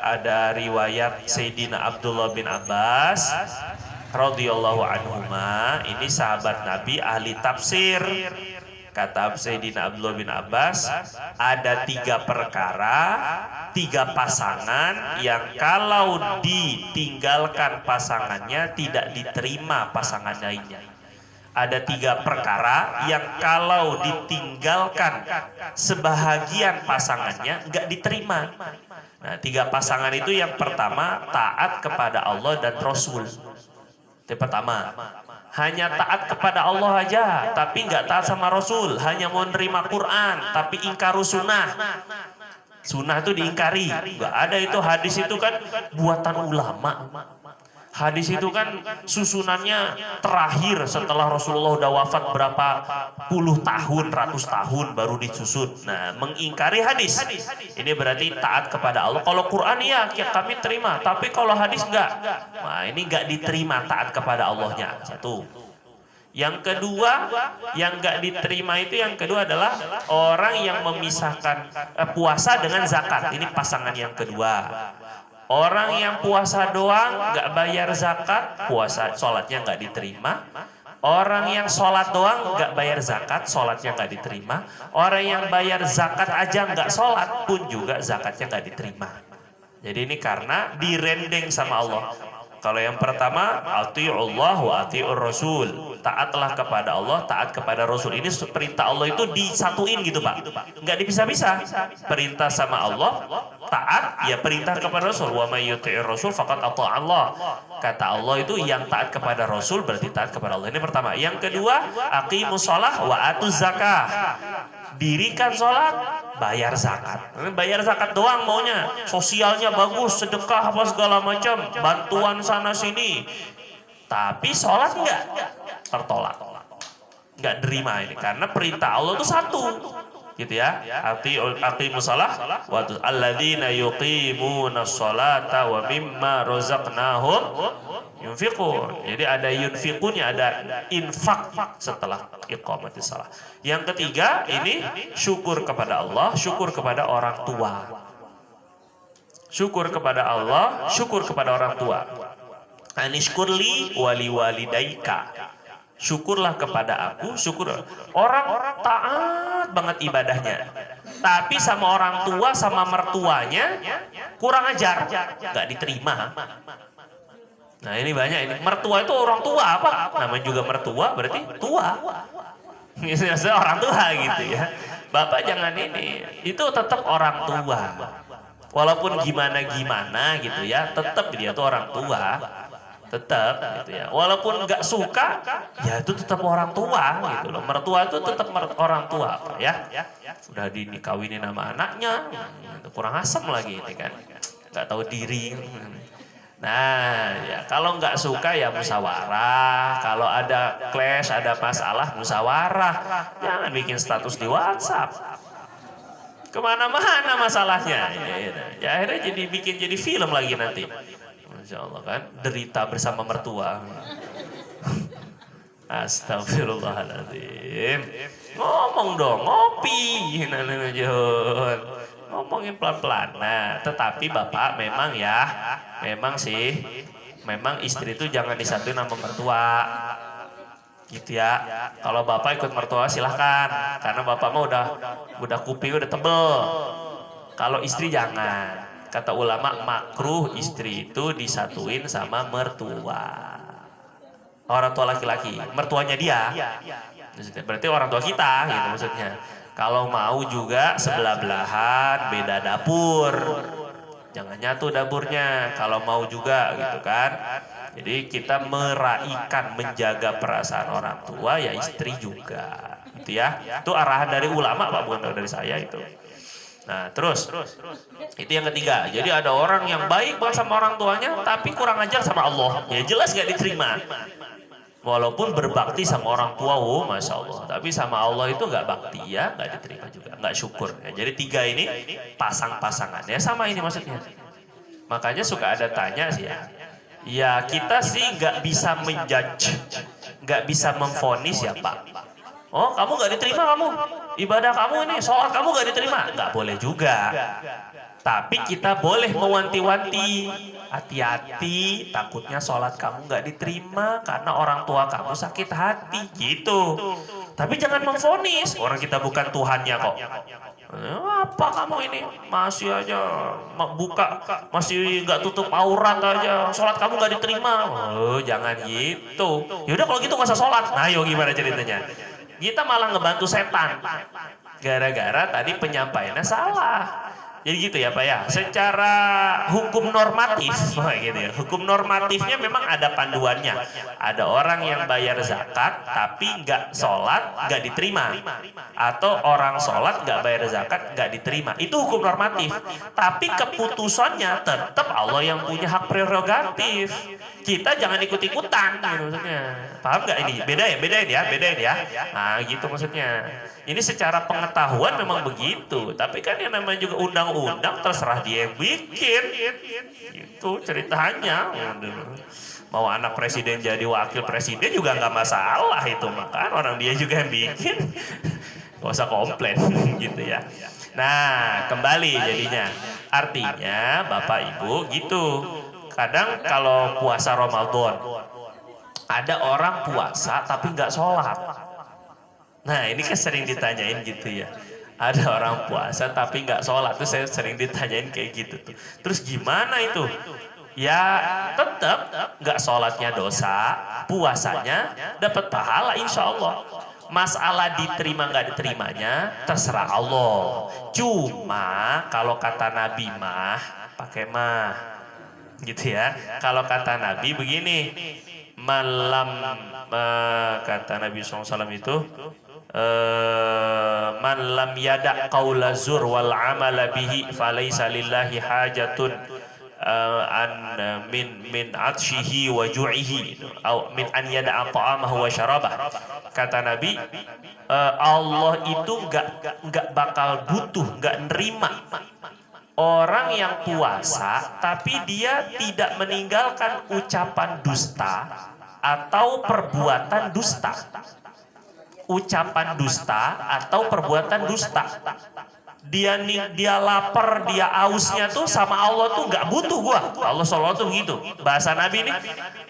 ada riwayat Sayyidina Abdullah bin Abbas radhiyallahu anhuma, ini sahabat Nabi ahli tafsir. Kata Sayyidina Abdullah bin Abbas, ada 3 perkara, 3 pasangan yang kalau ditinggalkan pasangannya tidak diterima pasangan lainnya. Ada 3 perkara yang kalau ditinggalkan sebahagian pasangannya nggak diterima. Nah, 3 pasangan itu yang pertama taat kepada Allah dan Rasul. Itu pertama. Hanya taat kepada Allah aja, tapi nggak taat sama Rasul. Hanya mau nerima Quran, tapi ingkaru sunnah. Sunnah itu diingkari. Nggak ada itu, hadis itu kan buatan ulama. Hadis itu kan susunannya terakhir setelah Rasulullah udah wafat berapa puluh tahun, ratus tahun baru disusun. Nah, mengingkari hadis. Ini berarti taat kepada Allah. Kalau Quran ya kami terima, tapi kalau hadis enggak. Nah, ini enggak diterima taat kepada Allahnya. Satu. Yang kedua, yang enggak diterima itu yang kedua adalah orang yang memisahkan puasa dengan zakat. Ini pasangan yang kedua. Orang yang puasa doang nggak bayar zakat, puasa sholatnya nggak diterima. Orang yang sholat doang nggak bayar zakat, sholatnya nggak diterima. Orang yang bayar zakat aja nggak sholat pun juga zakatnya nggak diterima. Jadi ini karena direndeng sama Allah. Kalau yang pertama, ati'ullah wa ati'ur rasul. Taatlah kepada Allah, taat kepada Rasul. Ini perintah Allah itu disatuin gitu Pak. Nggak dipisah-pisah. Perintah sama Allah, taat, ya perintah kepada Rasul. Wa may yuti'ir rasul faqad ata'a Allah. Kata Allah itu yang taat kepada Rasul berarti taat kepada Allah. Ini pertama. Yang kedua, aqimus shalah wa atuz zakah. Dirikan sholat, bayar zakat. Bayar zakat doang maunya. Sosialnya bagus, sedekah apa segala macam, bantuan sana sini. Tapi sholat enggak, tertolak. Enggak terima ini karena perintah Allah itu satu. Gitu ya. Aqimus shalah wa alladzina yuqimuna sholata wa mimma razaqnahum yunfiqun. Jadi ada yunfiqunnya, ada infak setelah iqamatis shalah. Yang ketiga ini syukur kepada Allah, syukur kepada orang tua. Syukur kepada Allah, syukur kepada orang tua. Anishkurli wali walidaika. Syukurlah kepada aku, syukur. Orang taat banget ibadahnya. Tapi sama orang tua, sama mertuanya kurang ajar, nggak diterima. Nah ini banyak ini. Mertua itu orang tua apa? Namanya juga mertua berarti tua. Misalnya orang tua gitu ya. Bapak jangan ini. Itu tetap orang tua. Walaupun gimana-gimana gitu ya, tetap dia tuh orang tua. Tetap gitu ya. Walaupun nggak suka, ya itu tetap orang tua gitu loh. Mertua itu tetap orang tua ya. Sudah dinikawinin sama anaknya, kurang asem lagi ini kan. Nggak tahu diri. Nah, ya kalau nggak suka ya musyawarah. Kalau ada clash, ada masalah musyawarah. Jangan bikin status di WhatsApp. Kemana-mana masalahnya. Ya akhirnya jadi film lagi nanti. Masya Allah kan, derita bersama mertua. Astagfirullahaladzim. Ngomong dong, ngopi. Ngomongin pelan-pelan. Nah, tetapi Bapak memang ya, memang istri itu jangan disatuin sama mertua. Gitu ya. Kalau Bapak ikut mertua silahkan, karena Bapak mah udah kuping udah tebel. Kalau istri jangan. Kata ulama makruh istri itu disatuin sama mertua. Orang tua laki-laki, mertuanya dia. Berarti orang tua kita gitu maksudnya. Kalau mau juga sebelah-belahan, beda dapur. Jangan nyatu dapurnya kalau mau juga gitu kan. Jadi kita meraihkan, menjaga perasaan orang tua ya istri juga. Gitu ya. Itu arahan dari ulama Pak, bukan dari saya itu. Nah terus itu yang ketiga. Jadi ada orang yang baik banget sama orang tuanya tapi kurang ajar sama Allah. Ya jelas gak diterima. Walaupun berbakti sama orang tua, oh Masya Allah. Tapi sama Allah itu gak bakti ya, gak diterima juga, gak syukur. Ya, jadi 3 ini pasang-pasangan. Ya sama ini maksudnya. Makanya suka ada tanya sih ya. Ya kita sih gak bisa menjudge, gak bisa memvonis ya Pak. Oh kamu gak diterima kamu. Ibadah kamu ini, sholat kamu gak diterima. Gak boleh juga. Tapi kita boleh mewanti-wanti. Hati-hati, takutnya sholat kamu gak diterima karena orang tua kamu sakit hati. Gitu. Tapi jangan memvonis. Orang kita bukan Tuhannya kok. Apa kamu ini masih aja buka, masih nggak tutup aurat aja, sholat kamu nggak diterima. Oh jangan gitu. Yaudah kalau gitu nggak usah sholat. Nah yo gimana ceritanya? Kita malah ngebantu setan. Gara-gara tadi penyampaiannya salah. Jadi gitu ya Pak ya. Secara hukum normatif, gitu ya. Hukum normatifnya memang ada panduannya. Ada orang yang bayar zakat tapi nggak sholat nggak diterima, atau orang sholat nggak bayar zakat nggak diterima. Itu hukum normatif. Tapi keputusannya tetap Allah yang punya hak prerogatif. Kita jangan ikut-ikutan, gitu maksudnya. Paham nggak ini? Bedain ya. Nah gitu maksudnya. Ini secara pengetahuan memang begitu. Tapi kan yang namanya juga undang-undang terserah dia yang bikin. Itu ceritanya. Mau anak presiden jadi wakil presiden juga nggak masalah itu. Makan orang dia juga yang bikin. Gak usah komplain gitu ya. Nah kembali jadinya. Artinya Bapak Ibu gitu. Kadang kalau puasa Ramadan, ada orang puasa tapi nggak sholat. Nah ini kan sering ditanyain gitu ya. Ada orang puasa tapi nggak sholat, tuh saya sering ditanyain kayak gitu tuh. Terus gimana itu? Ya tetap nggak sholatnya dosa, puasanya dapat pahala insya Allah. Masalah diterima nggak diterimanya terserah Allah. Cuma kalau kata Nabi mah pakai mah. Gitu ya. Kalau kata Nabi begini, malam kata Nabi SAW itu, man lam yada' qaula zur wal amala bihi falaysa lillahi hajatun min atshihi wa ju'ihi atau min an yada'a ta'amahu wa syarabah. Kata Nabi, Allah itu enggak bakal butuh, enggak nerima orang yang puasa tapi dia tidak meninggalkan ucapan dusta atau perbuatan dusta. Ucapan dusta atau perbuatan dusta. Dia lapar, dia ausnya tuh sama Allah tuh nggak butuh gua. Allah SAW tuh begitu. Bahasa Nabi ini,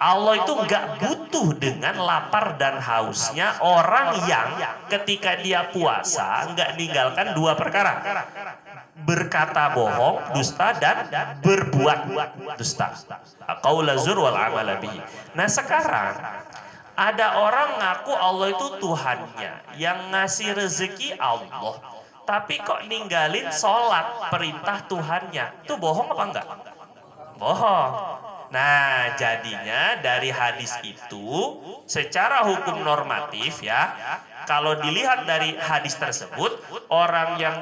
Allah itu nggak butuh dengan lapar dan hausnya orang yang ketika dia puasa nggak meninggalkan dua perkara. Berkata bohong, dusta, dan berbuat dusta. Qaula zur wal amala bihi. Nah sekarang ada orang ngaku Allah itu Tuhannya, yang ngasih rezeki Allah, tapi kok ninggalin sholat perintah Tuhannya. Itu bohong apa enggak? Bohong. Nah jadinya dari hadis itu secara hukum normatif ya, kalau dilihat dari hadis tersebut, orang yang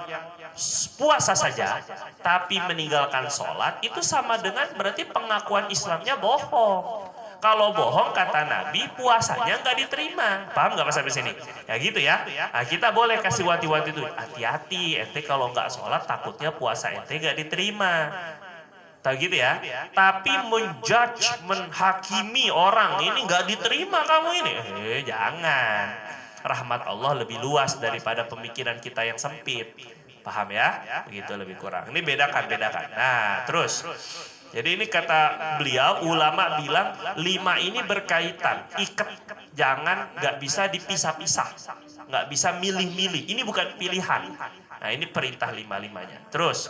puasa saja tapi meninggalkan sholat itu sama dengan berarti pengakuan Islamnya bohong. Kalau bohong kata Nabi puasanya nggak diterima. Paham nggak sampai sini? Ya gitu ya. Nah, kita boleh kasih wanti-wanti itu. Hati-hati, ente kalau nggak sholat takutnya puasa ente nggak diterima. Tahu gitu ya. Tapi menjudge, menghakimi orang ini nggak diterima kamu ini. Jangan. Rahmat Allah lebih luas daripada pemikiran kita yang sempit. Paham ya? Begitu lebih kurang. Ini bedakan. Nah, terus. Jadi ini kata beliau, ulama bilang 5 ini berkaitan, ikat, jangan, nggak bisa dipisah-pisah, nggak bisa milih-milih. Ini bukan pilihan. Nah ini perintah 5-5-nya. Terus,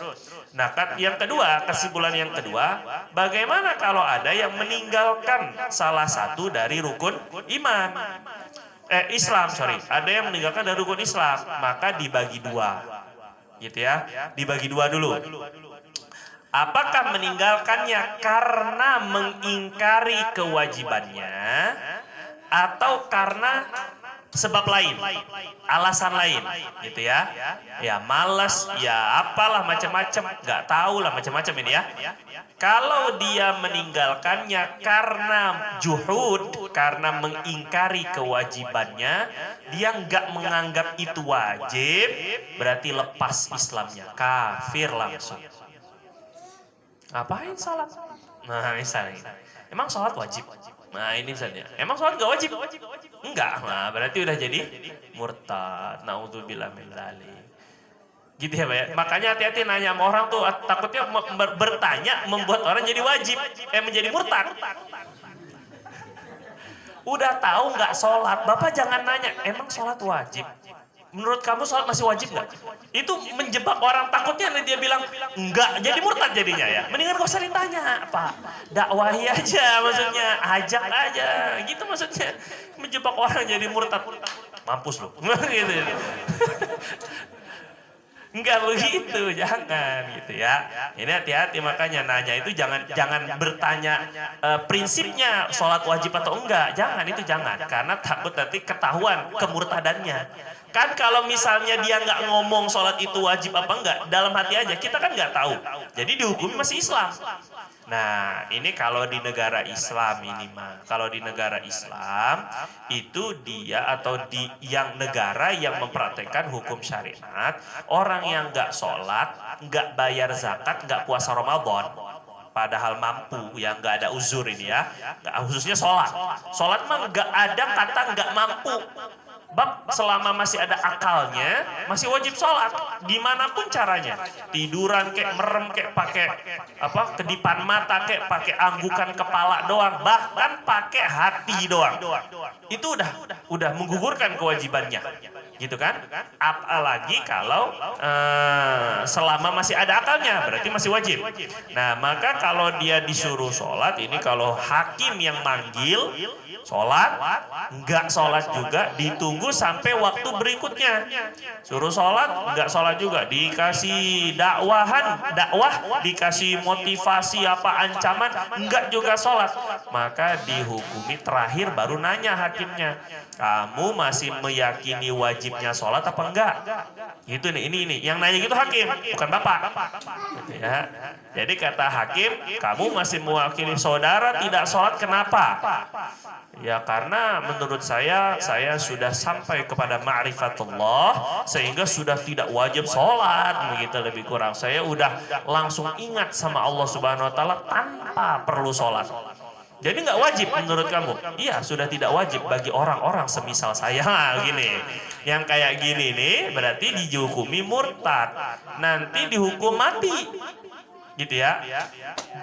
nah yang kedua, kesimpulan yang kedua, bagaimana kalau ada yang meninggalkan salah satu dari rukun iman? Islam, ada yang meninggalkan dari rukun Islam, maka dibagi dua, gitu ya, dibagi dua dulu. Apakah meninggalkannya karena mengingkari kewajibannya atau karena sebab lain, alasan lain, gitu ya? Ya malas, ya apalah macam-macam, nggak tahu lah macam-macam ini ya. Kalau dia meninggalkannya karena juhud, karena mengingkari kewajibannya, dia nggak menganggap itu wajib, berarti lepas Islamnya, kafir langsung. Ngapain sholat? Nah misalnya, emang sholat wajib? Nah ini misalnya, emang sholat gak wajib? Enggak, nah berarti udah jadi murtad. Naudzubillah min dzalik. Gitu ya Pak ya. Makanya hati-hati nanya sama orang tuh, takutnya bertanya membuat orang jadi wajib, menjadi murtad. Udah tahu nggak sholat, Bapak jangan nanya, emang sholat wajib? Menurut kamu sholat masih wajib nggak? Itu menjebak orang, takutnya dia bilang enggak, jadi murtad jadinya ya. Mendingan gak usah ditanya, Pak. Dakwahi aja maksudnya, ajak aja, gitu maksudnya. Menjebak orang jadi murtad. Mampus loh, gitu. Enggak begitu, jangan gitu ya. Ini hati-hati, makanya nanya itu jangan bertanya prinsipnya sholat wajib atau enggak. Jangan, itu jangan. Karena takut nanti ketahuan kemurtadannya. Kan kalau misalnya dia nggak ngomong sholat itu wajib apa enggak, dalam hati aja, kita kan nggak tahu. Jadi dihukumi masih Islam. Nah, ini kalau di negara Islam ini mah. Kalau di negara Islam itu dia atau di yang negara yang mempraktekkan hukum syariat, orang yang nggak sholat, nggak bayar zakat, nggak puasa Ramadan, padahal mampu, ya nggak ada uzur ini ya, nggak, khususnya sholat. Sholat mah nggak ada kata nggak mampu. Bab selama masih ada akalnya, masih wajib sholat, gimana pun caranya. Tiduran kek, merem kek, pakai apa kedipan mata kek, pakai anggukan kepala doang, bahkan pakai hati doang. Itu udah menggugurkan kewajibannya, gitu kan? Apalagi kalau selama masih ada akalnya, berarti masih wajib. Nah, maka kalau dia disuruh sholat, ini kalau hakim yang manggil sholat, enggak sholat juga, ditunggu sampai waktu berikutnya. Suruh sholat, enggak sholat juga, dikasih dakwah, dikasih motivasi apa ancaman, enggak juga sholat. Maka dihukumi, terakhir baru nanya hakimnya, kamu masih meyakini wajibnya sholat apa enggak? Gitu nih, ini yang nanya gitu hakim, bukan bapak. Gitu ya. Jadi kata hakim, kamu masih mewakili saudara tidak sholat, kenapa? Ya karena menurut saya sudah sampai kepada ma'rifatullah sehingga sudah tidak wajib sholat, begitu lebih kurang. Saya udah langsung ingat sama Allah Subhanahu Wa Taala tanpa perlu sholat. Jadi nggak wajib menurut kamu? Iya, sudah tidak wajib bagi orang-orang semisal saya gini. Yang kayak gini nih berarti dihukumi murtad, nanti dihukum mati. Gitu ya.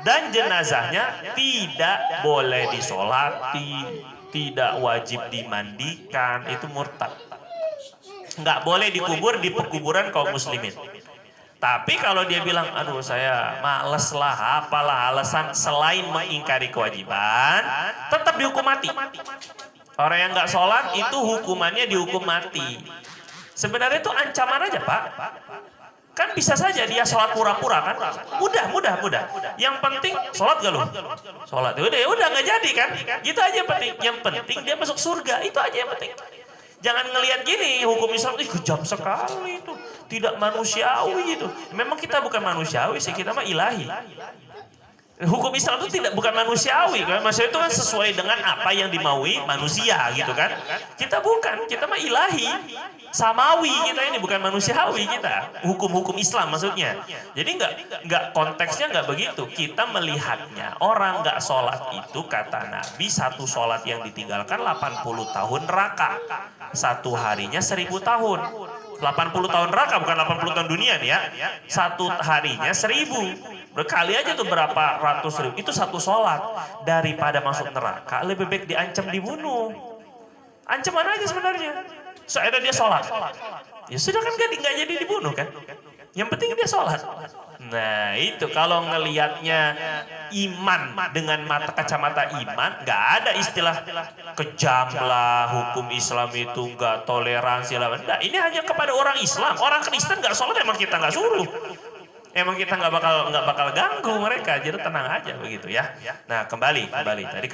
Dan jenazahnya tidak boleh disolati, tidak wajib dimandikan, itu murtad. Nggak boleh dikubur di pekuburan kaum muslimin. Tapi kalau dia bilang, aduh saya males lah, apalah alasan selain mengingkari kewajiban, tetap dihukum mati. Orang yang nggak sholat itu hukumannya dihukum mati. Sebenarnya itu ancaman aja, Pak. Kan bisa saja dia sholat pura-pura kan, mudah. Yang penting sholat gak lu? Sholat, udah nggak jadi kan? Gitu aja yang penting. Yang penting dia masuk surga, itu aja yang penting. Jangan ngelihat gini, hukum Islam itu kejam sekali itu, tidak manusiawi itu. Memang kita bukan manusiawi sih, kita mah ilahi. Hukum Islam itu bukan manusiawi kan, maksudnya itu kan sesuai dengan apa yang dimaui manusia gitu kan. Kita bukan, kita mah ilahi, samawi kita ini, bukan manusiawi kita. Hukum-hukum Islam maksudnya. Jadi nggak konteksnya nggak begitu. Kita melihatnya orang nggak sholat itu kata Nabi satu sholat yang ditinggalkan 80 tahun neraka, satu harinya 1000 tahun. 80 tahun neraka bukan 80 tahun dunia nih ya. Satu harinya 1000. Berkali aja tuh berapa ratus ribu. Itu satu sholat. Daripada masuk neraka, lebih baik diancam dibunuh. Ancaman aja sebenarnya. Soalnya dia sholat. Ya sudah kan nggak jadi dibunuh kan. Yang penting dia sholat. Nah itu kalau ngelihatnya iman dengan mata kacamata iman, nggak ada istilah kejam lah, hukum Islam itu nggak toleransi lah. Nah, ini hanya kepada orang Islam. Orang Kristen nggak sholat emang kita nggak suruh. Emang kita nggak bakal ganggu mereka, jadi tenang aja begitu ya. Nah kembali. Tadi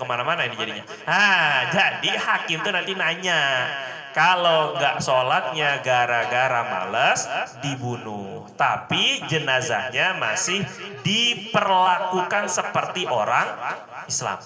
kemana-mana ini jadinya. Nah jadi hakim tuh nanti nanya, kalau nggak sholatnya gara-gara malas dibunuh, tapi jenazahnya masih diperlakukan seperti orang Islam.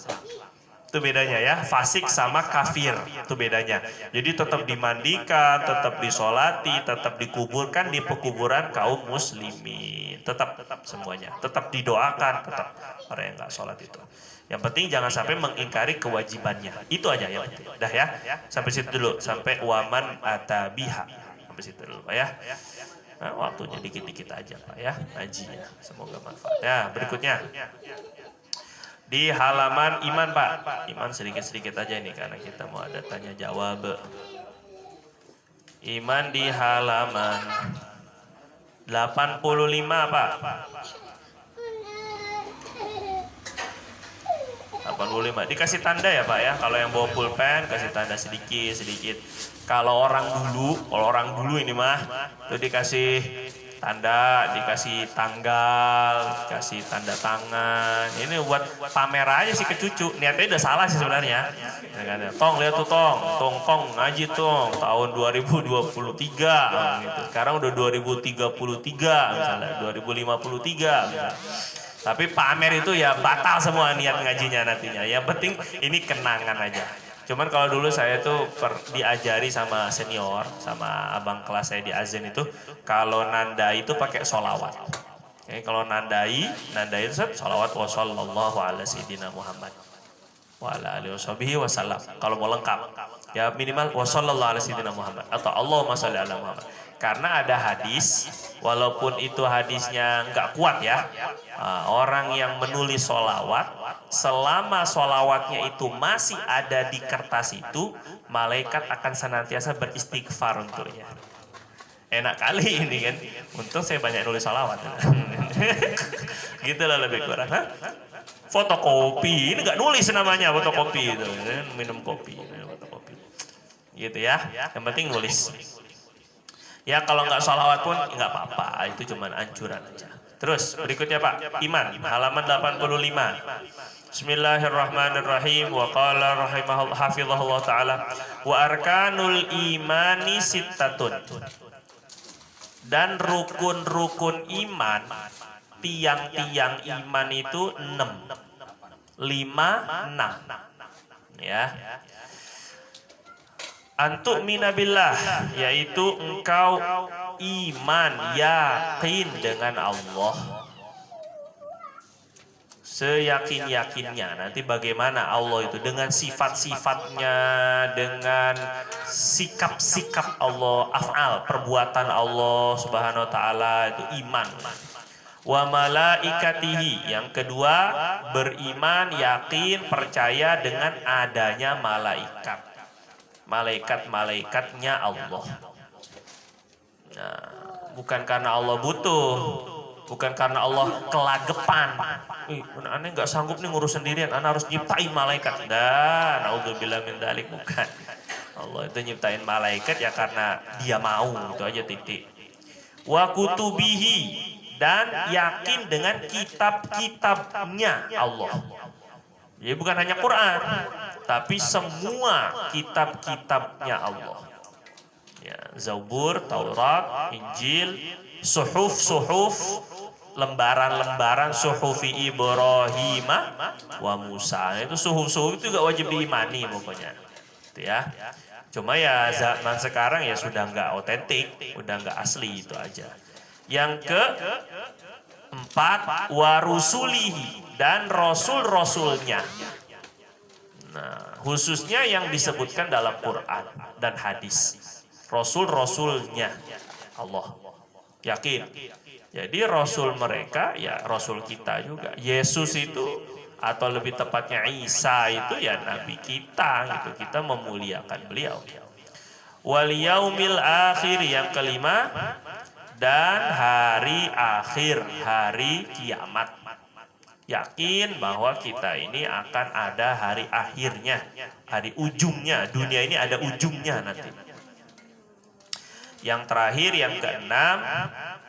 Itu bedanya ya, fasik sama kafir, itu bedanya. Jadi tetap dimandikan, tetap disolati, tetap dikuburkan di pekuburan kaum muslimin. Tetap semuanya, tetap didoakan, tetap orang yang nggak sholat itu. Yang penting jangan sampai mengingkari kewajibannya. Itu aja yang penting. Dah ya, sampai situ dulu, sampai waman atabiha. Sampai situ dulu Pak ya. Nah, waktunya dikit-dikit aja Pak ya, ngajinya. Semoga manfaat. Ya, berikutnya. Di halaman iman Pak, iman sedikit-sedikit aja ini karena kita mau ada tanya jawab. Iman di halaman 85 Pak. 85. Dikasih tanda ya Pak ya. Kalau yang bawa pulpen kasih tanda sedikit. Kalau orang dulu ini mah itu dikasih tanda, dikasih tanggal, dikasih tanda tangan. Ini buat pamer aja sih ke cucu. Niatnya udah salah sih sebenarnya. Tong lihat tuh tong ngaji tong tahun 2023 gitu. Sekarang udah 2033 misalnya, 2053 misalnya. Tapi pamer itu ya batal semua niat ngajinya nantinya. Yang penting ini kenangan aja. Cuman kalau dulu saya tuh diajari sama senior, sama abang kelas saya di Azan itu, kalau nandai itu pakai sholawat. Oke, kalau nandai itu sholawat wa sallallahu ala sayyidina Muhammad wa ala alihi wasallam. Kalau mau lengkap, ya minimal wa sallallahu ala sayyidina Muhammad atau Allahumma sholli ala Muhammad. Karena ada hadis, walaupun itu hadisnya nggak kuat ya, orang yang menulis sholawat, selama sholawatnya itu masih ada di kertas itu, malaikat akan senantiasa beristighfar untuknya. Enak kali ini kan, untung saya banyak nulis sholawat. Gitu lah lebih kurang. Fotokopi, ini nggak nulis namanya fotokopi itu, minum kopi, fotokopi. Gitu ya, yang penting nulis. Ya kalau nggak sholawat pun nggak apa-apa, itu cuma anjuran aja. Terus berikutnya Pak, iman, halaman 85. Bismillahirrahmanirrahim. Wa qala hafizahullah ta'ala wa arkanul imani sittatun. Dan rukun-rukun iman, tiang-tiang iman itu 6. 6. Ya. Antuk minabillah, yaitu engkau iman, yakin dengan Allah. Seyakin-yakinnya. Nanti bagaimana Allah itu dengan sifat-sifatnya, dengan sikap-sikap Allah, af'al, perbuatan Allah subhanahu wa ta'ala, itu iman. Wa malaikatihi, yang kedua beriman, yakin, percaya dengan adanya malaikat. Malaikat-malaikatnya Allah. Nah, bukan karena Allah butuh, bukan karena Allah kelagepan. Aneh nggak sanggup nih ngurus sendirian, aneh harus nyiptain malaikat. Dan naudzubillah min dzalik, bukan. Allah itu nyiptain malaikat ya karena Dia mau, itu aja titik. Wa kutubihi, dan yakin dengan kitab-kitabnya Allah. Jadi bukan hanya Quran, tapi semua kitab-kitabnya Allah. Ya, Zabur, Taurat, Injil, suhuf, lembaran-lembaran suhufi Ibrahim wa Musa. Itu suhuf itu juga wajib diimani pokoknya. Itu ya. Cuma ya zaman sekarang ya sudah nggak otentik, udah nggak asli, itu aja. Yang keempat, warusulihi, dan rasul-rasulnya. Nah, khususnya yang disebutkan dalam Quran dan hadis. Rasul-rasulnya Allah. Yakin. Jadi rasul mereka ya rasul kita juga. Yesus itu, atau lebih tepatnya Isa itu ya nabi kita gitu. Kita memuliakan beliau. Wal yaumil akhir, yang kelima, dan hari akhir, hari kiamat. Yakin bahwa kita ini akan ada hari akhirnya, hari ujungnya. Dunia ini ada ujungnya nanti. Yang terakhir, yang keenam,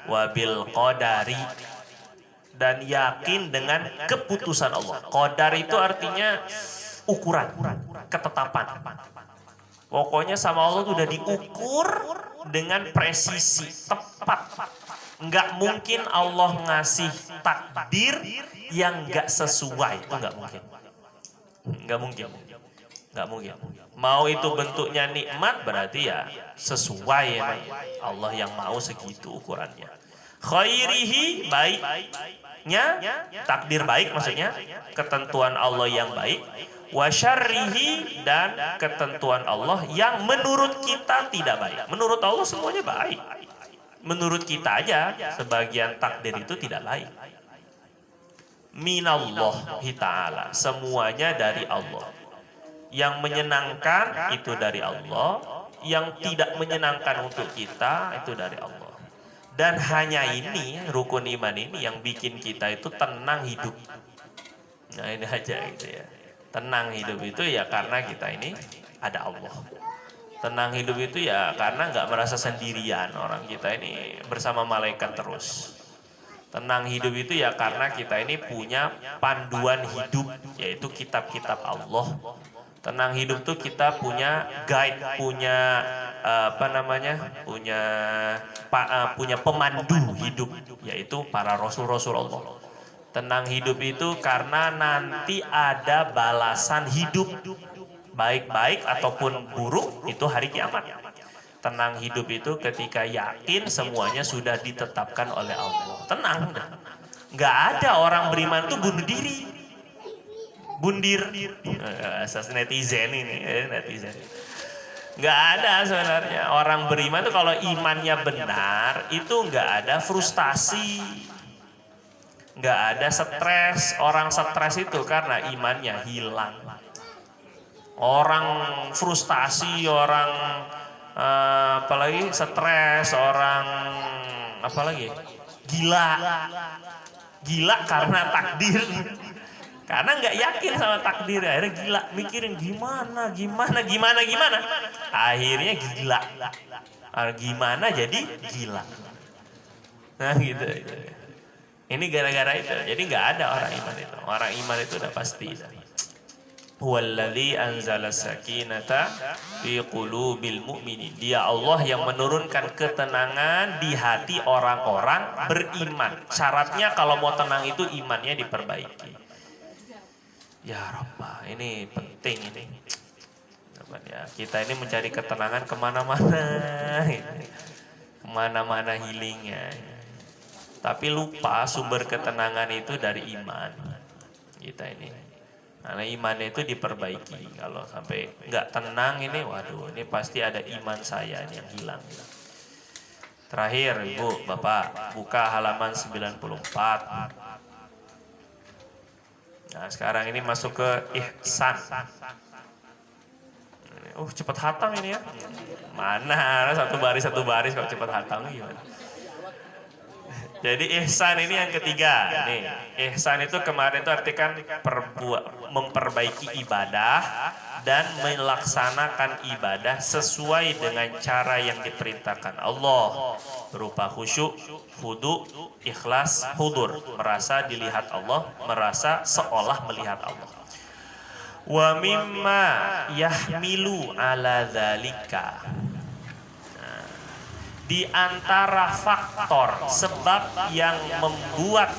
wabil qadari, dan yakin dengan keputusan Allah. Qadar itu artinya ukuran, ketetapan. Pokoknya sama Allah itu udah diukur dengan presisi, tepat. Nggak mungkin Allah ngasih takdir yang nggak sesuai, itu nggak mungkin. Nggak mungkin. Mau itu bentuknya nikmat, berarti ya sesuai emang. Allah yang mau segitu ukurannya. Khairihi, baiknya, takdir baik maksudnya, ketentuan Allah yang baik. Wa syarrihi, dan ketentuan Allah yang menurut kita tidak baik. Menurut Allah semuanya baik. Menurut kita aja sebagian takdir itu tidak baik. Minallahi ta'ala, semuanya dari Allah. Yang menyenangkan itu dari Allah, Yang tidak menyenangkan untuk kita itu dari Allah. Dan hanya ini, rukun iman ini yang bikin kita itu tenang hidup. Nah ini aja gitu ya. Tenang hidup itu ya karena kita ini ada Allah. Tenang hidup itu ya karena nggak merasa sendirian, orang kita ini bersama malaikat terus. Tenang hidup itu ya karena kita ini punya panduan hidup, yaitu kitab-kitab Allah. Tenang hidup tuh kita punya guide, punya punya pemandu hidup, yaitu para rasul-rasul Allah. Tenang hidup itu karena nanti ada balasan hidup, baik-baik ataupun buruk, itu hari kiamat. Tenang hidup itu ketika yakin semuanya sudah ditetapkan oleh Allah. Tenang, nggak ada orang beriman tuh bunuh diri, bundir, asas netizen ini, netizen. Nggak ada sebenarnya. Orang beriman tuh kalau imannya benar itu nggak ada frustasi, nggak ada stres. Orang stres itu karena imannya hilang. Orang frustasi, orang apalagi stres, orang apalagi gila karena takdir, karena nggak yakin sama takdir, akhirnya gila, mikirin gimana, akhirnya gila, gimana jadi gila. Nah gitu. Ini gara-gara itu. Jadi nggak ada orang iman itu. Orang iman itu udah pasti. Huwallazi anzala sakinata fi qulubil mu'minin. Dia Allah yang menurunkan ketenangan di hati orang-orang beriman. Syaratnya kalau mau tenang itu imannya diperbaiki. Ya Rabbah, ini penting ini. Ya, kita ini mencari ketenangan kemana-mana, kemana-mana healingnya. Tapi lupa sumber ketenangan itu dari iman. Kita ini. Karena imannya itu diperbaiki. Kalau sampai nggak tenang ini, waduh, ini pasti ada iman saya yang hilang. Terakhir, Ibu, Bapak, buka halaman 94. Nah, sekarang ini masuk ke ihsan. Cepat hatam ini ya. Mana satu baris kok cepat hatam gimana? Jadi ihsan ini yang ketiga. Nih, ihsan itu kemarin itu artikan memperbaiki ibadah dan melaksanakan ibadah sesuai dengan cara yang diperintahkan Allah, berupa khusyuk, khudu, ikhlas, hudur, merasa dilihat Allah, merasa seolah melihat Allah. Wa mimma yahmilu ala dzalika. Di antara faktor sebab yang membuat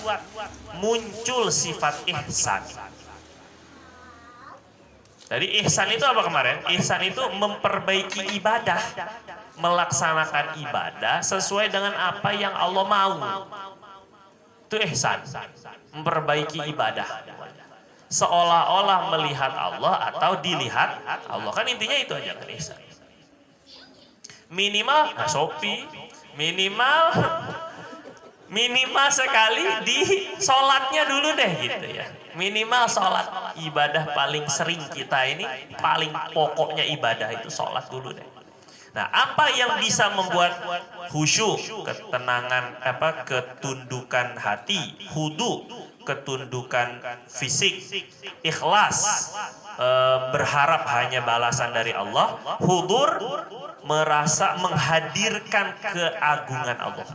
muncul sifat ihsan. Jadi ihsan itu apa kemarin? Ihsan itu memperbaiki ibadah, melaksanakan ibadah sesuai dengan apa yang Allah mau. Itu ihsan, memperbaiki ibadah. Seolah-olah melihat Allah atau dilihat Allah. Kan intinya itu aja kan ihsan. Minimal Shopee, minimal sekali di sholatnya dulu deh gitu ya. Minimal sholat, ibadah paling sering kita ini, paling pokoknya ibadah itu sholat dulu deh. Nah, apa yang bisa membuat khusyuk, ketenangan, ketundukan hati, hudu, ketundukan fisik, ikhlas, berharap hanya balasan dari Allah, hudur, merasa menghadirkan keagungan Allah.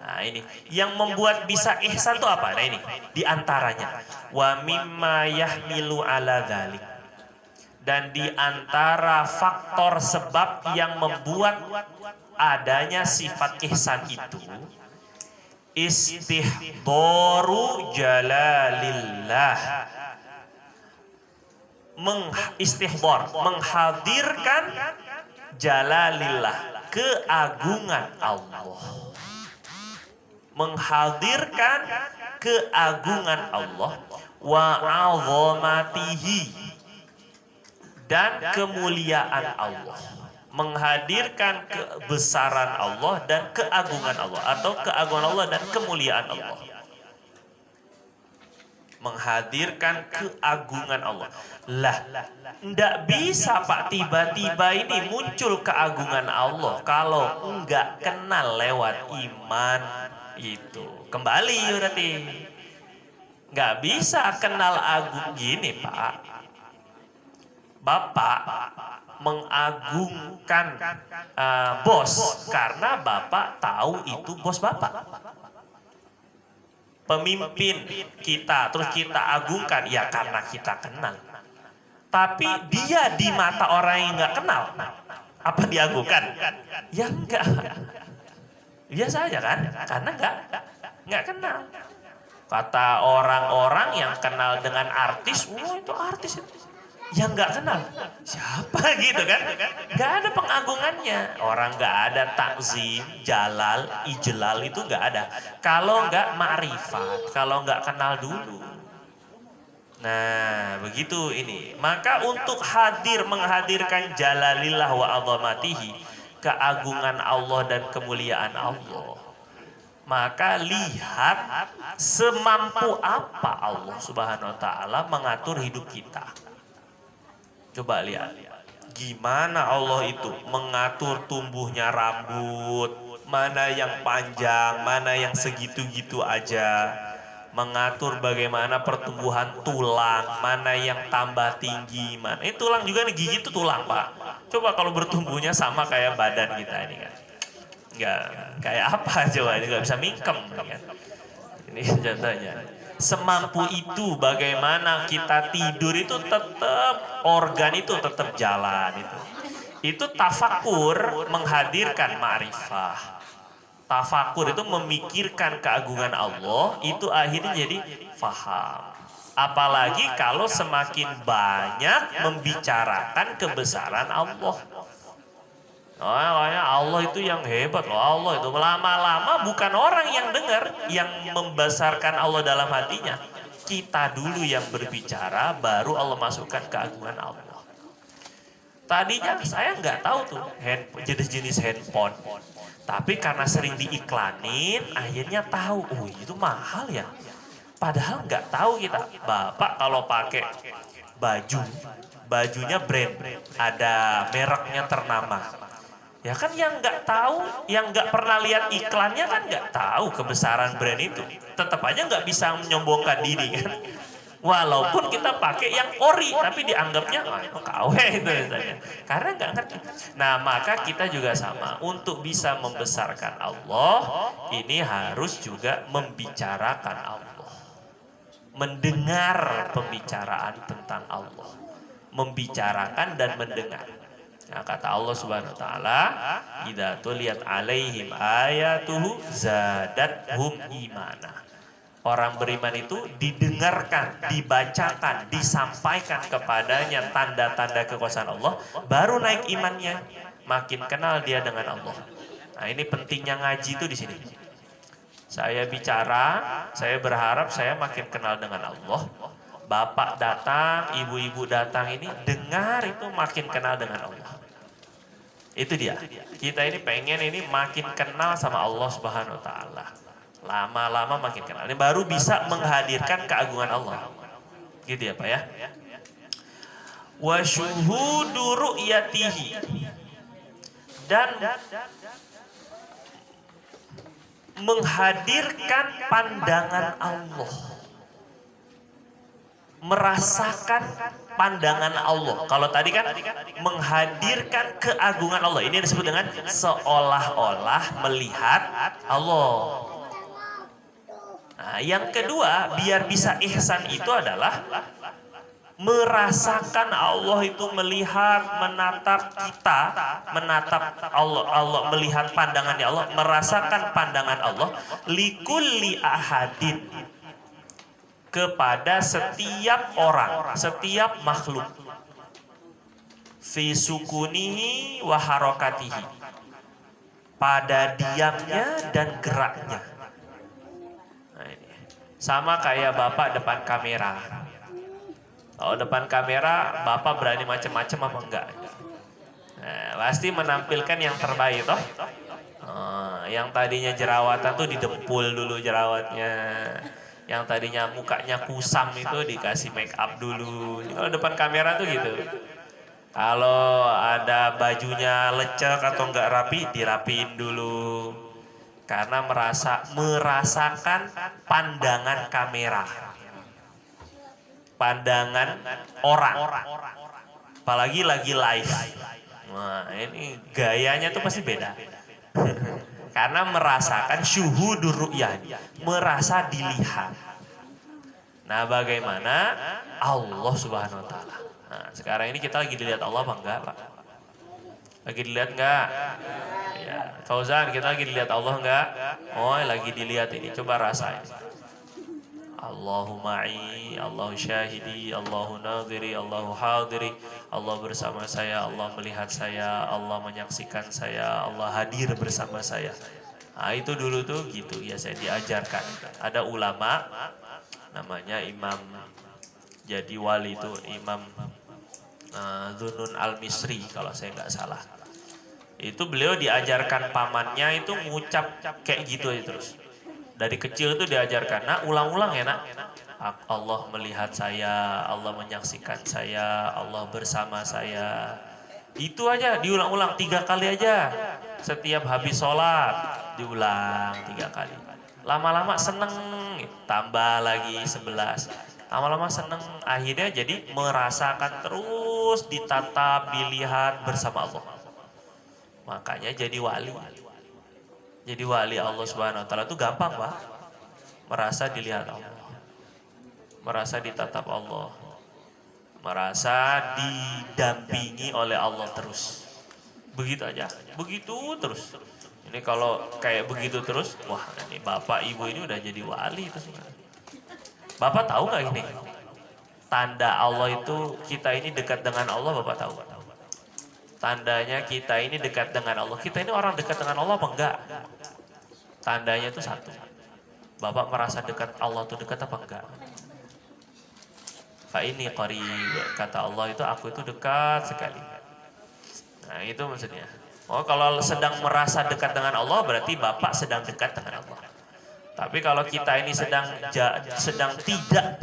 Nah ini yang membuat bisa ihsan itu apa? Nah ini diantaranya wa mimma yahmilu ala dzalik. Dan diantara faktor sebab yang membuat adanya sifat ihsan itu istihdaru jalalillah, menghadirkan jalalillah, keagungan Allah. Menghadirkan keagungan Allah wa 'azamatihi, dan kemuliaan Allah. Menghadirkan kebesaran Allah dan keagungan Allah, atau keagungan Allah dan kemuliaan Allah. menghadirkan keagungan Allah. Lah, ndak bisa Pak tiba-tiba ini muncul keagungan Allah kalau enggak kenal lewat iman itu. Kembali berarti. Nggak bisa kenal agung gini Pak. Bapak mengagungkan bos karena Bapak tahu itu bos Bapak. Pemimpin kita, terus kita agungkan ya karena kita kenal. Tapi dia di mata orang yang nggak kenal, apa diagungkan? Ya enggak. Biasa aja kan, karena nggak kenal. Kata orang-orang yang kenal dengan artis, oh itu artis itu. Yang nggak kenal, siapa gitu kan? Nggak ada pengagungannya. Orang nggak ada takzim, jalal, ijlal itu nggak ada. Kalau nggak ma'rifat, kalau nggak kenal dulu. Nah, begitu ini. Maka untuk menghadirkan jalalillah wa azamatihi, keagungan Allah dan kemuliaan Allah. Maka lihat semampu apa Allah Subhanahu wa taala mengatur hidup kita. Coba lihat, gimana Allah itu mengatur tumbuhnya rambut, mana yang panjang, mana yang segitu-gitu aja. Mengatur bagaimana pertumbuhan tulang, mana yang tambah tinggi, mana. Ini tulang juga nih, gigi itu tulang Pak. Coba kalau bertumbuhnya sama kayak badan kita ini kan. Nggak, kayak apa coba, ini nggak bisa mingkem kan. Ini contohnya. Semampu itu bagaimana kita tidur itu tetap organ itu tetap jalan itu. Itu tafakur menghadirkan ma'rifah. Tafakur itu memikirkan keagungan Allah, itu akhirnya jadi faham. Apalagi kalau semakin banyak membicarakan kebesaran Allah. Allah itu yang hebat loh, Allah itu lama-lama bukan orang yang dengar, yang membesarkan Allah dalam hatinya. Kita dulu yang berbicara, baru Allah masukkan keagungan Allah. Tadinya saya nggak tahu tuh jenis-jenis handphone, tapi karena sering diiklanin, akhirnya tahu, oh itu mahal ya. Padahal nggak tahu kita. Bapak kalau pakai bajunya brand, ada mereknya ternama. Ya kan yang nggak tahu, yang nggak pernah lihat iklannya kan nggak tahu kebesaran brand itu. Tetap aja nggak bisa menyombongkan diri kan. Walaupun kita pakai yang ori, tapi dianggapnya KW itu misalnya. Karena nggak ngerti. Nah maka kita juga sama. Untuk bisa membesarkan Allah, ini harus juga membicarakan Allah. Mendengar pembicaraan tentang Allah. Membicarakan dan mendengar. Nah, kata Allah Subhanahu wa taala, "Idza tuliyat 'alaihim ayatuhu zadathum imana." Orang beriman itu didengarkan, dibacakan, disampaikan kepadanya tanda-tanda kekuasaan Allah, baru naik imannya, makin kenal dia dengan Allah. Nah, ini pentingnya ngaji itu di sini. Saya bicara, saya berharap saya makin kenal dengan Allah. Bapak datang, ibu-ibu datang ini dengar itu makin kenal dengan Allah. Itu dia. Kita ini pengen ini makin kenal sama Allah Subhanahu wa taala. Lama-lama makin kenal. Ini baru bisa menghadirkan keagungan Allah. Gitu ya, Pak ya. Wa syuhudu ru'yatihi. Dan menghadirkan pandangan Allah. Merasakan pandangan Allah. Kalau tadi kan menghadirkan keagungan Allah. Ini disebut dengan seolah-olah melihat Allah. Nah, yang kedua, biar bisa ihsan itu adalah merasakan Allah itu melihat, menatap kita, menatap Allah melihat pandangannya Allah, merasakan pandangan Allah likulli ahadin, kepada setiap orang, setiap makhluk. Fi sukunihi wa harokatihi. Pada diamnya dan geraknya. Nah, ini. Sama kayak Bapak depan kamera. Kalau depan kamera, Bapak berani macam-macam apa enggak? Nah, pasti menampilkan yang terbaik toh. Yang tadinya jerawatan tuh didempul dulu jerawatnya. Yang tadinya mukanya kusam itu dikasih make up dulu. Kalau depan kamera tuh gitu. Kalau ada bajunya lecek atau enggak rapi, dirapiin dulu. Karena merasakan pandangan kamera. Pandangan orang. Apalagi lagi live. Nah, ini gayanya tuh pasti beda. Karena merasakan syuhudur ru'yah, merasa dilihat. Nah, bagaimana Allah Subhanahu wa taala. Nah, sekarang ini kita lagi dilihat Allah apa enggak, Pak? Lagi dilihat enggak? Ya, Fauzan, kita lagi dilihat Allah enggak? Oh, lagi dilihat ini. Coba rasain. Allahu ma'i, Allahu syahidi, Allahu nadhiri, Allahu hadiri. Allah bersama saya, Allah melihat saya, Allah menyaksikan saya, Allah hadir bersama saya. Nah, itu dulu tuh gitu ya, saya diajarkan. Ada ulama namanya Imam, jadi wali itu Imam Dzunun al-Misri kalau saya nggak salah. Itu beliau diajarkan pamannya itu ngucap kayak gitu aja terus. Dari kecil itu diajarkan, nak ulang-ulang ya nak. Allah melihat saya, Allah menyaksikan saya, Allah bersama saya. Itu aja diulang-ulang 3 kali aja. Setiap habis sholat diulang 3 kali. Lama-lama seneng, tambah lagi 11. Lama-lama seneng, akhirnya jadi merasakan terus ditatap, dilihat bersama Allah. Makanya jadi wali. Jadi wali Allah Subhanahu wa taala itu gampang, Pak. Merasa dilihat Allah. Merasa ditatap Allah. Merasa didampingi oleh Allah terus. Begitu aja. Begitu terus. Ini kalau kayak begitu terus, wah ini Bapak Ibu ini udah jadi wali itu sebenarnya. Bapak tahu nggak ini? Tanda Allah itu kita ini dekat dengan Allah, Bapak tahu nggak? Tandanya kita ini dekat dengan Allah. Kita ini orang dekat dengan Allah apa enggak? Tandanya itu satu. Bapak merasa dekat Allah itu dekat apa enggak? Fa ini qarib, kata Allah itu aku itu dekat sekali. Nah, itu maksudnya. Oh, kalau sedang merasa dekat dengan Allah berarti Bapak sedang dekat dengan Allah. Tapi kalau kita ini sedang tidak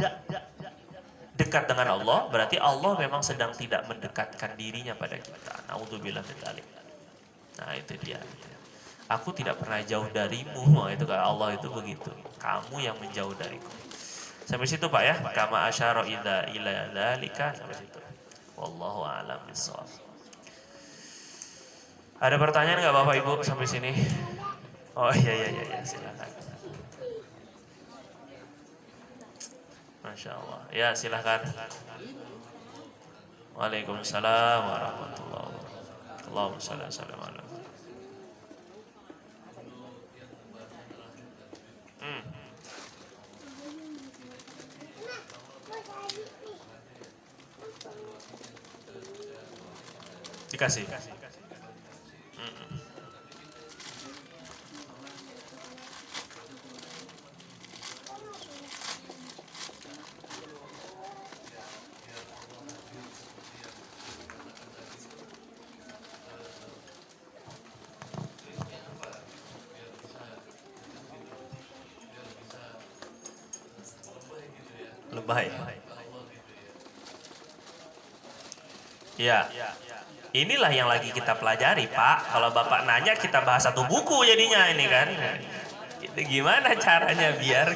dekat dengan Allah, berarti Allah memang sedang tidak mendekatkan dirinya pada kita. Naudzubillah min dzalik. Nah, itu dia. Aku tidak pernah jauh darimu. Nah, itu kalau Allah itu begitu. Kamu yang menjauh dariku. Sampai situ Pak ya. Kama asyara ila dzalika, sampai situ. Wallahu a'lam bishawab. Ada pertanyaan nggak Bapak Ibu sampai sini? Oh iya, silakan. Masya Allah. Ya silahkan. Waalaikumsalam warahmatullahi wabarakatuh. Allahumma shalli ala Muhammad. Dikasih. Lebay. Ya. Inilah yang lagi kita pelajari, Pak. Kalau Bapak nanya kita bahas satu buku jadinya ini kan. Itu gimana caranya biar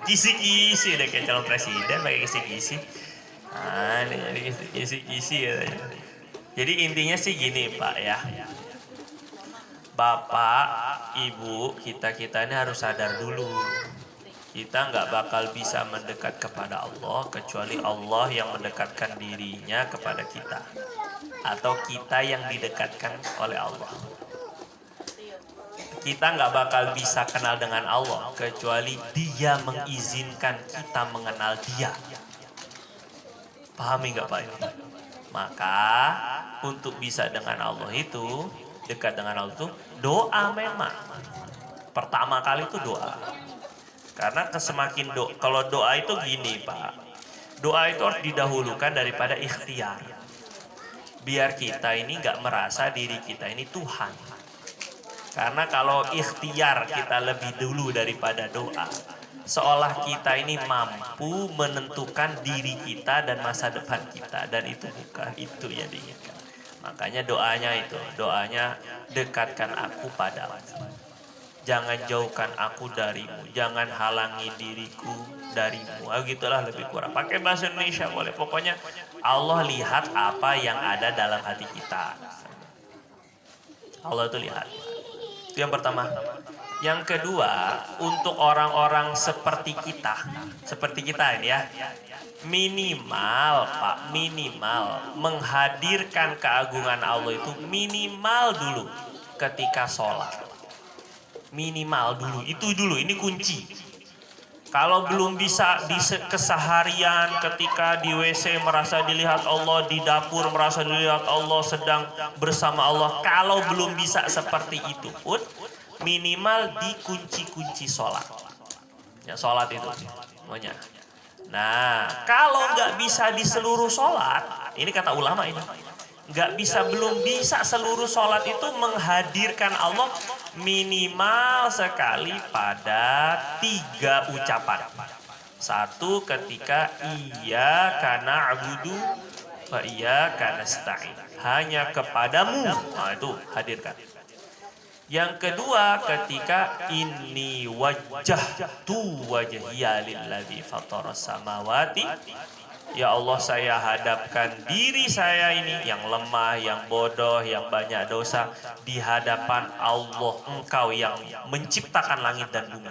kisi-kisi deh kayak calon presiden pakai kisi-kisi. Nah, ini jadi kisi-kisi ya. Jadi intinya sih gini, Pak ya. Bapak, Ibu, kita ini harus sadar dulu. Kita nggak bakal bisa mendekat kepada Allah kecuali Allah yang mendekatkan dirinya kepada kita. Atau kita yang didekatkan oleh Allah. Kita nggak bakal bisa kenal dengan Allah kecuali Dia mengizinkan kita mengenal Dia. Pahami nggak Pak ini? Maka untuk bisa dengan Allah itu, dekat dengan Allah itu doa memang. Pertama kali itu doa. Karena semakin doa, kalau doa itu gini Pak. Doa itu harus didahulukan daripada ikhtiar. Biar kita ini nggak merasa diri kita ini Tuhan. Karena kalau ikhtiar kita lebih dulu daripada doa, seolah kita ini mampu menentukan diri kita dan masa depan kita, dan itu bukan itu yang diinginkan. Makanya doanya dekatkan aku padamu. Jangan jauhkan aku darimu, jangan halangi diriku darimu. Gitulah lebih kurang. Pakai bahasa Indonesia boleh. Pokoknya Allah lihat apa yang ada dalam hati kita. Allah itu lihat. Itu yang pertama. Yang kedua, untuk orang-orang seperti kita ini ya, minimal menghadirkan keagungan Allah itu minimal dulu ketika sholat. Minimal dulu, itu dulu, ini kunci. Kalau belum bisa di keseharian ketika di WC merasa dilihat Allah, di dapur merasa dilihat Allah, sedang bersama Allah, kalau belum bisa seperti itu pun minimal di kunci-kunci sholat. Ya, sholat itu semuanya. Nah, kalau nggak bisa di seluruh sholat, ini kata ulama ini, belum bisa seluruh sholat itu menghadirkan Allah minimal sekali pada 3 ucapan. Satu, ketika iyyaka na'budu wa iyyaka nasta'in, hanya kepadamu, nah itu hadirkan. Yang kedua, ketika inni wajjahtu wajhiya lilladzi fataras samawati, ya Allah, saya hadapkan diri saya ini yang lemah, yang bodoh, yang banyak dosa di hadapan Allah, Engkau yang menciptakan langit dan bumi.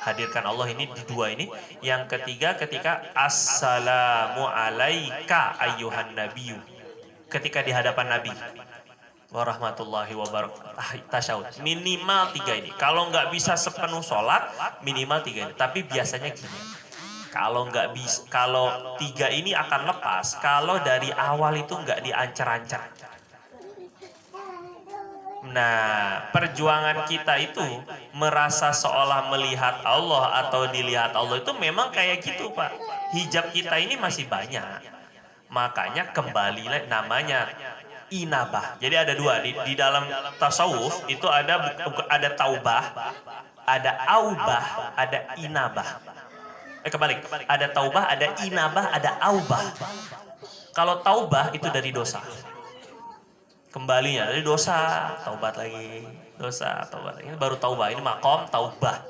Hadirkan Allah ini di 2 ini. Yang ketiga, ketika assalamu alaika ayyuhan nabiyyu, ketika di hadapan Nabi warahmatullahi wabarakatuh, tasyahud. Minimal 3 ini. Kalau nggak bisa sepenuh sholat, minimal 3 ini. Tapi biasanya gini, kalau 3 ini akan lepas kalau dari awal itu nggak diancar-ancar. Nah, perjuangan kita itu merasa seolah melihat Allah atau dilihat Allah itu memang kayak gitu, Pak. Hijab kita ini masih banyak. Makanya kembali namanya inabah. Jadi ada 2 di dalam tasawuf itu ada taubah, ada aubah, ada inabah. Kebalik, ada taubah, ada inabah, ada aubah. Kalau taubah itu dari dosa, kembalinya dari dosa, taubat lagi, dosa, taubat lagi. Ini baru taubah, ini maqam taubah.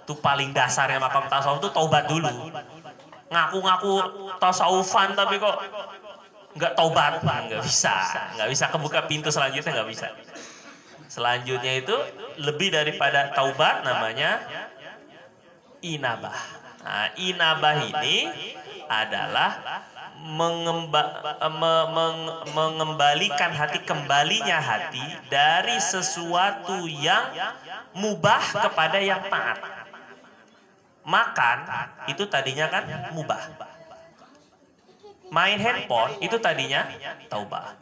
Itu paling dasarnya maqam tasawuf itu taubat dulu. Ngaku-ngaku tasawufan tapi kok nggak taubat, nggak bisa kebuka pintu selanjutnya, nggak bisa. Selanjutnya itu lebih daripada taubat, namanya inabah. Nah, inabah ini adalah mengembalikan hati, kembalinya hati dari sesuatu yang mubah kepada yang taat. Makan itu tadinya kan mubah. Main handphone itu tadinya taubah.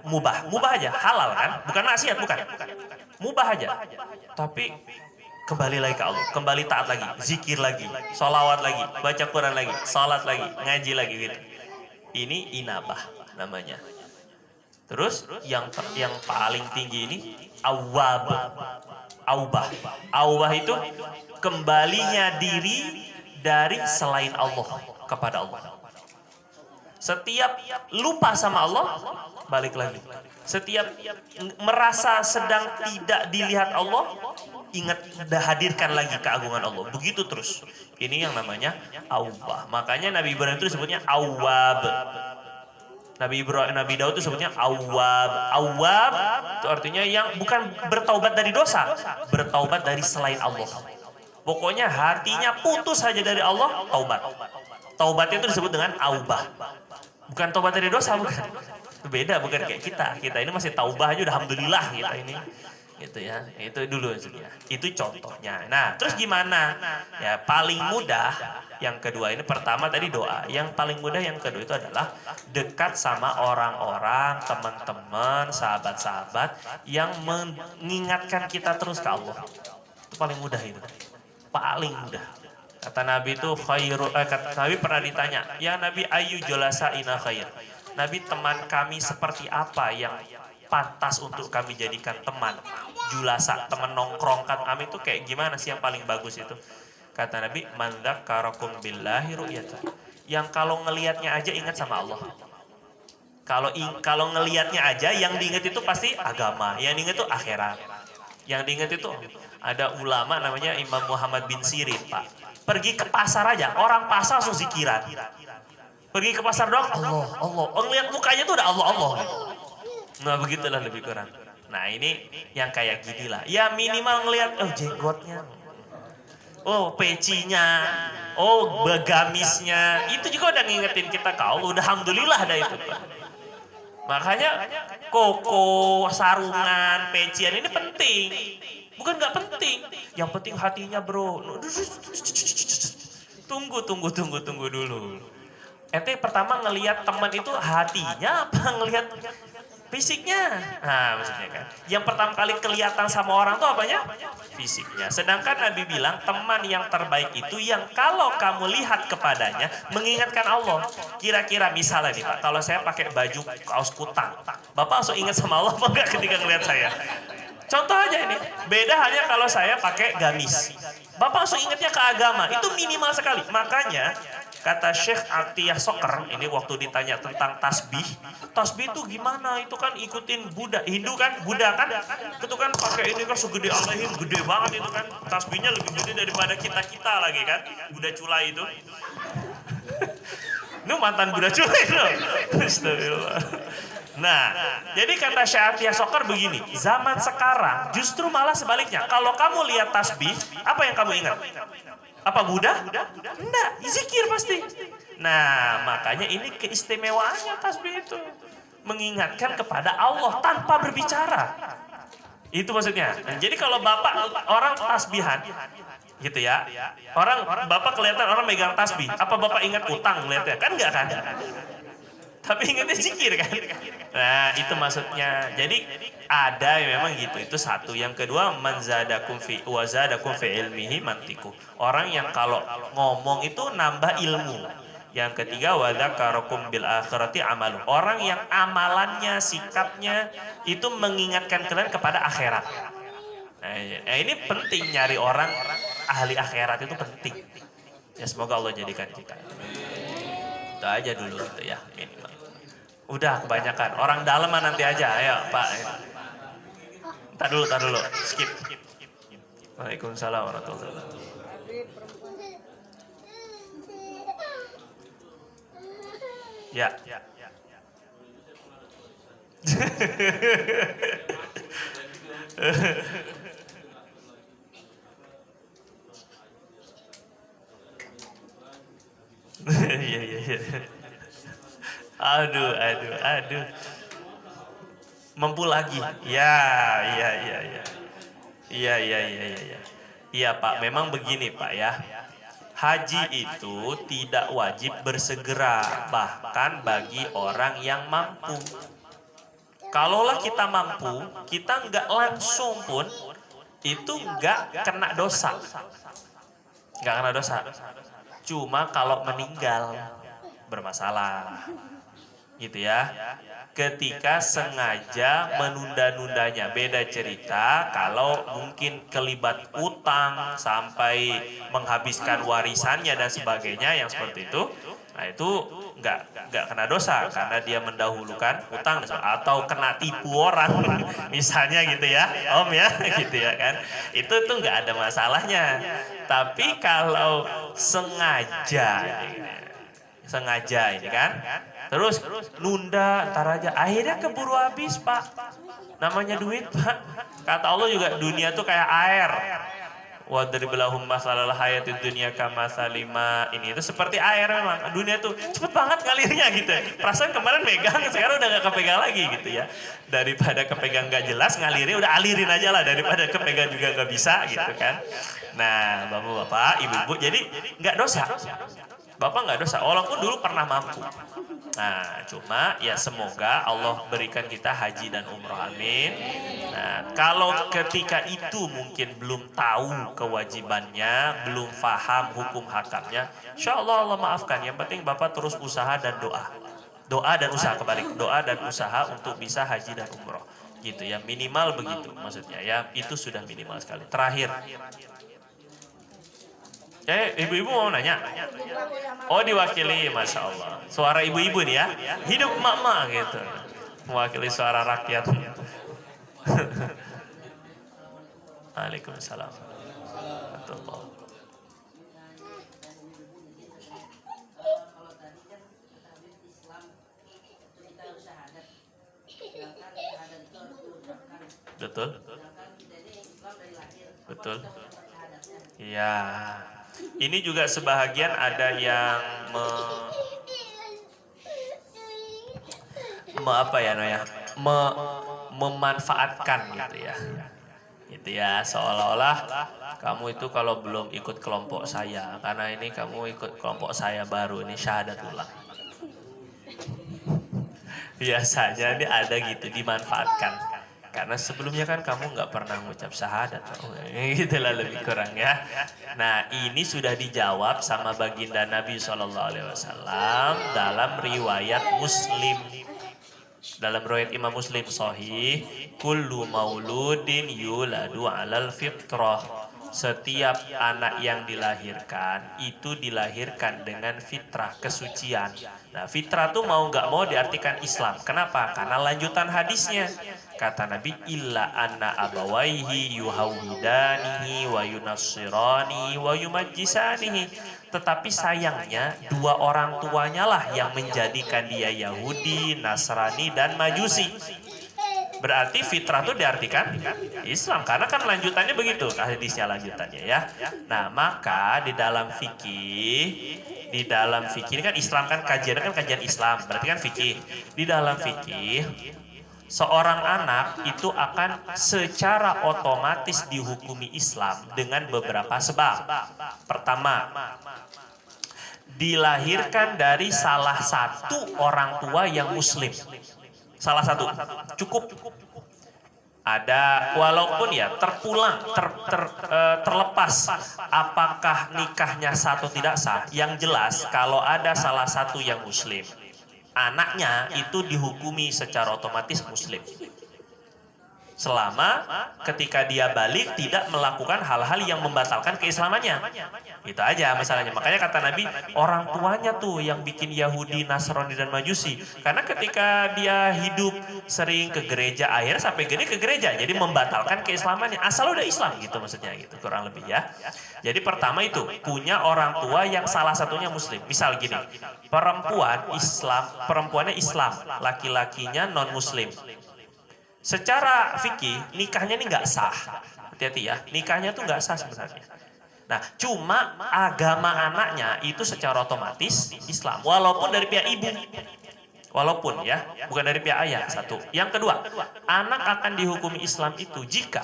Mubah aja, halal kan? Bukan maksiat, bukan. Mubah aja. Tapi kembali lagi ke Allah, kembali taat lagi, zikir lagi, sholawat lagi, baca Quran lagi, salat lagi, ngaji lagi gitu. Ini inabah namanya. Terus yang paling tinggi ini aubah. Aubah itu kembalinya diri dari selain Allah kepada Allah. Setiap lupa sama Allah, balik lagi. Setiap merasa sedang tidak dilihat Allah, ingat, hadirkan lagi keagungan Allah. Begitu terus. Ini yang namanya aubah. Makanya Nabi Ibrahim itu disebutnya awwab. Nabi Daud itu sebutnya awwab. Awwab itu artinya yang bukan bertaubat dari dosa, bertaubat dari selain Allah. Pokoknya hatinya putus saja dari Allah, taubat. Taubatnya itu disebut dengan aubah. Bukan taubat dari dosa, bukan. Beda, bukan kayak kita. Kita ini masih taubah aja udah alhamdulillah kita ini. Gitu ya. Itu dulu ya. Itu contohnya. Nah, terus gimana? Ya, paling mudah yang kedua ini, pertama tadi doa. Yang paling mudah yang kedua itu adalah dekat sama orang-orang, teman-teman, sahabat-sahabat yang mengingatkan kita terus ke Allah. Itu paling mudah itu. Paling mudah. Kata Nabi itu Nabi pernah ditanya, ya Nabi ayu julasa ina khair. Nabi, teman kami seperti apa yang pantas untuk kami jadikan teman? Julasa, teman nongkrong kami itu kayak gimana sih yang paling bagus itu? Kata Nabi, man dzakarakum billahi ru'yata. Yang kalau ngelihatnya aja ingat sama Allah. Kalau ngelihatnya aja yang diingat itu pasti agama, yang diingat itu akhirat. Yang diingat itu ada ulama namanya Imam Muhammad bin Sirin, Pak. Pergi ke pasar aja, orang pasar langsung zikiran. Pergi ke pasar doang, Allah, Allah. Oh, ngelihat mukanya tuh udah Allah, Allah. Nah, begitulah lebih kurang. Nah, ini yang kayak gini lah. Ya minimal ngelihat, oh jenggotnya. Oh pecinya, oh begamisnya. Itu juga udah ngingetin kita ke Allah. Udah alhamdulillah ada itu, Pak. Makanya koko, sarungan, pecian ini penting. Bukan nggak penting. Yang penting hatinya, bro. Tunggu dulu. Ente pertama ngelihat teman itu hatinya apa ngelihat fisiknya? Nah, maksudnya kan. Yang pertama kali kelihatan sama orang tuh apanya? Fisiknya. Sedangkan Nabi bilang teman yang terbaik itu yang kalau kamu lihat kepadanya mengingatkan Allah. Kira-kira misalnya nih Pak, kalau saya pakai baju kaos kutang, Bapak langsung ingat sama Allah apa enggak ketika ngelihat saya? Contoh aja ini, beda hanya kalau saya pakai gamis. Bapak langsung ingatnya ke agama, itu minimal sekali. Makanya kata Syekh Atiyah Soker, ini waktu ditanya tentang tasbih itu gimana? Itu kan ikutin Buddha, Hindu kan, Buddha kan, itu kan pakai ini kan segede Allahim, gede banget itu kan, tasbihnya lebih gede daripada kita lagi kan, Buddha culai itu. Ini mantan Buddha culai loh. Astagfirullah. Nah, jadi kata Syekh Atiyah Soker begini, zaman sekarang justru malah sebaliknya. Kalau kamu lihat tasbih, apa yang kamu ingat? Apa Buddha? Enggak, zikir pasti. Nah, makanya ini keistimewaannya tasbih itu. Mengingatkan kepada Allah tanpa berbicara. Itu maksudnya. Nah, jadi kalau Bapak orang tasbihan, gitu ya. Bapak kelihatan orang megang tasbih. Apa Bapak ingat utang lihatnya? Kan enggak kan? Tapi ingatnya zikir kan? Nah, itu maksudnya. Jadi ada yang memang gitu. Itu satu. Yang kedua, manzadakum fi wazadakum fi ilmihi mantiku. Orang yang kalau ngomong itu nambah ilmu. Yang ketiga, wadzakarakum bil akhirati amalu. Orang yang amalannya, sikapnya itu mengingatkan kalian kepada akhirat. Nah, ini penting nyari orang ahli akhirat itu penting. Ya semoga Allah jadikan kita. Itu aja dulu gitu ya minimal. Udah kebanyakan. Orang dalam nanti aja. Ayo Pak. Tar dulu. Skip. Waalaikumsalam warahmatullahi wabarakatuh. Ya. Iya. Aduh. Mampu lagi. Ya. Iya Pak, memang begini Pak ya. Haji itu tidak wajib bersegera, bahkan bagi orang yang mampu. Kalaulah kita mampu, kita nggak langsung pun, itu nggak kena dosa. Nggak kena dosa. Cuma kalau meninggal, bermasalah. Gitu ya. Ketika sengaja menunda-nundanya, beda cerita kalau mungkin kelibat utang sampai menghabiskan warisannya dan sebagainya yang seperti itu. Nah itu nggak kena dosa karena dia mendahulukan utang atau kena tipu orang misalnya gitu ya Om ya gitu ya kan, itu tuh nggak ada masalahnya. Tapi kalau sengaja ini kan, terus nunda ntar aja, akhirnya keburu habis Pak. Namanya duit Pak. Kata Allah juga dunia tuh kayak air. Wadrib lahum masalal hayatid dunya kamasalima. Ini itu seperti air memang. Dunia tuh cepet banget ngalirnya gitu. Perasaan kemarin megang, sekarang udah gak kepegang lagi gitu ya. Daripada kepegang gak jelas, ngalirnya udah alirin aja lah. Daripada kepegang juga gak bisa gitu kan. Nah bapak-bapak, ibu-ibu, jadi gak dosa. Bapak nggak dosa, walaupun dulu pernah mampu. Nah, cuma ya semoga Allah berikan kita haji dan umroh, amin. Nah, kalau ketika itu mungkin belum tahu kewajibannya, belum paham hukum hakamnya, insya Allah Allah maafkan. Yang penting Bapak terus usaha dan doa. Doa dan usaha, kebalik. Doa dan usaha untuk bisa haji dan umroh. Gitu ya, minimal begitu maksudnya ya, itu sudah minimal sekali. Terakhir. Ibu-ibu mau nanya? Oh, diwakili, Masya Allah. Suara ibu-ibu nih ya. Hidup emak-emak gitu. Mewakili suara rakyat. Waalaikumsalam. Betul. Betul. Betul. Iya. Ini juga sebahagian ada yang memanfaatkan gitu ya. Gitu ya, seolah-olah kamu itu kalau belum ikut kelompok saya, karena ini kamu ikut kelompok saya baru, ini syahadatullah. Biasanya ini ada gitu, dimanfaatkan. Karena sebelumnya kan kamu nggak pernah mengucap syahadat, gitulah lebih kurang ya. Nah, ini sudah dijawab sama baginda Nabi SAW dalam riwayat Muslim. Dalam riwayat Imam Muslim Sahih, kullu mauludin yuladu alal fitrah. Setiap anak yang dilahirkan itu dilahirkan dengan fitrah, kesucian. Nah, fitrah tuh mau nggak mau diartikan Islam. Kenapa? Karena lanjutan hadisnya. Kata Nabi, illa anna abawaihi yuhawidanihi wa yunassiranihi wa yumajjisanihi. Tetapi sayangnya dua orang tuanya lah yang menjadikan dia Yahudi, Nasrani, dan Majusi. Berarti fitrah itu diartikan Islam, karena kan lanjutannya begitu, hadisnya lanjutannya ya. Nah, maka di dalam fikih ini kan Islam kan kajian Islam, berarti kan fikih. Di dalam fikih seorang anak itu akan secara otomatis dihukumi Islam dengan beberapa sebab. Pertama, dilahirkan dari salah satu orang tua yang muslim. Salah satu, cukup. Ada, walaupun ya terlepas apakah nikahnya sah atau tidak sah. Yang jelas kalau ada salah satu yang muslim, anaknya itu dihukumi secara otomatis muslim. Selama ketika dia balik tidak melakukan hal-hal yang membatalkan keislamannya. Itu aja masalahnya. Makanya kata Nabi, orang tuanya tuh yang bikin Yahudi, Nasrani, dan Majusi. Karena ketika dia hidup sering ke gereja, akhirnya sampai gede ke gereja. Jadi membatalkan keislamannya. Asal udah Islam gitu maksudnya gitu. Kurang lebih ya. Jadi pertama itu, punya orang tua yang salah satunya muslim. Misal gini, perempuannya Islam, laki-lakinya non-muslim. Secara fikih, nikahnya ini nggak sah. Hati-hati ya, nikahnya tuh nggak sah sebenarnya. Nah, cuma agama anaknya itu secara otomatis Islam. Walaupun dari pihak ibu. Walaupun ya, bukan dari pihak ayah, satu. Yang kedua, anak akan dihukumi Islam itu jika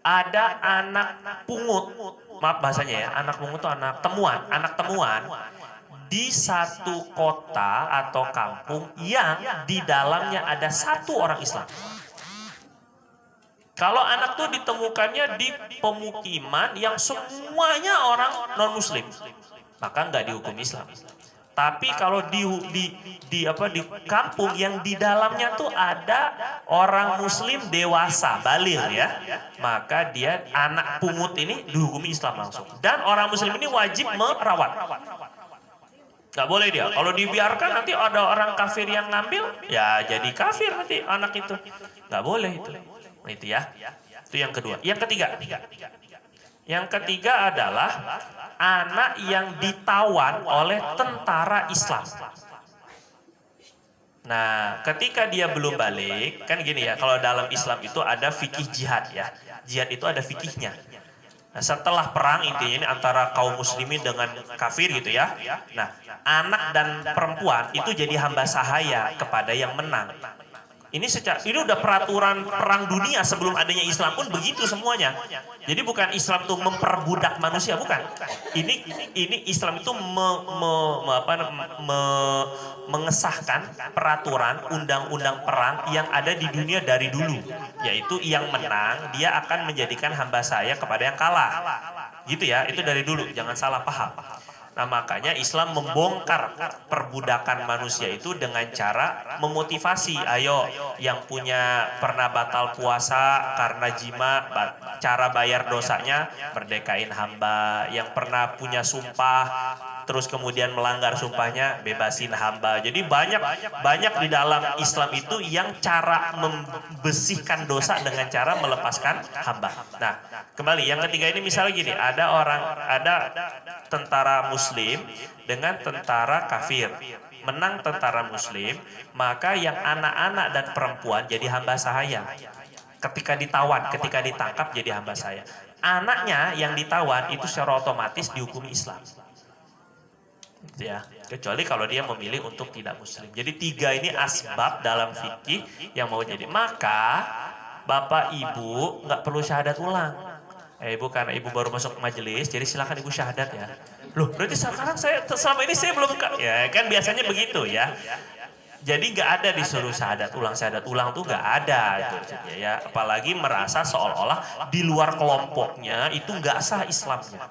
ada anak pungut. Maaf bahasanya ya, anak pungut itu anak temuan. Di satu kota atau kampung yang di dalamnya ada satu orang Islam. Kalau anak tuh ditemukannya di pemukiman yang semuanya orang non-muslim, maka nggak dihukum Islam. Tapi kalau di kampung yang di dalamnya tuh ada orang muslim dewasa, baligh ya, maka dia anak pungut ini dihukumi Islam langsung. Dan orang muslim ini wajib merawat. Gak boleh dia. Kalau dibiarkan nanti ada orang kafir yang ngambil, ya jadi kafir nanti anak itu. Gak boleh itu. Itu ya. Itu yang kedua. Yang ketiga adalah anak yang ditawan oleh tentara Islam. Nah, ketika dia belum balik, kan gini ya, kalau dalam Islam itu ada fikih jihad ya. Jihad itu ada fikihnya. Nah, setelah perang intinya ini antara kaum muslimin dengan kafir gitu ya. Nah, anak dan perempuan itu jadi hamba sahaya kepada yang menang. Ini udah peraturan perang dunia sebelum adanya Islam pun begitu semuanya. Jadi bukan Islam itu memperbudak manusia, bukan. Ini Islam itu mengesahkan peraturan undang-undang perang yang ada di dunia dari dulu. Yaitu yang menang dia akan menjadikan hamba sahaya kepada yang kalah. Gitu ya, itu dari dulu, jangan salah paham. Nah makanya Islam membongkar perbudakan manusia itu dengan cara memotivasi. Ayo yang pernah batal puasa karena jima, cara bayar dosanya merdekain hamba. Yang pernah punya sumpah terus kemudian melanggar sumpahnya, bebasin hamba. Jadi banyak di dalam Islam itu yang cara membersihkan dosa dengan cara melepaskan hamba. Nah, kembali yang ketiga ini misalnya gini, ada tentara muslim dengan tentara kafir. Menang tentara muslim, maka yang anak-anak dan perempuan jadi hamba sahaya. Ketika ditawan, ketika ditangkap jadi hamba saya. Anaknya yang ditawan itu secara otomatis dihukumi Islam. Ya, kecuali kalau dia memilih untuk tidak muslim. Jadi 3 ini asbab dalam fikih yang mau jadi. Maka Bapak Ibu nggak perlu syahadat ulang. Ibu karena Ibu baru masuk majelis, jadi silakan Ibu syahadat ya. Loh, berarti sekarang selama ini saya belum, ya kan biasanya begitu ya. Jadi nggak ada disuruh syahadat ulang tuh nggak ada gitu, ya. Apalagi merasa seolah-olah di luar kelompoknya itu nggak sah Islamnya.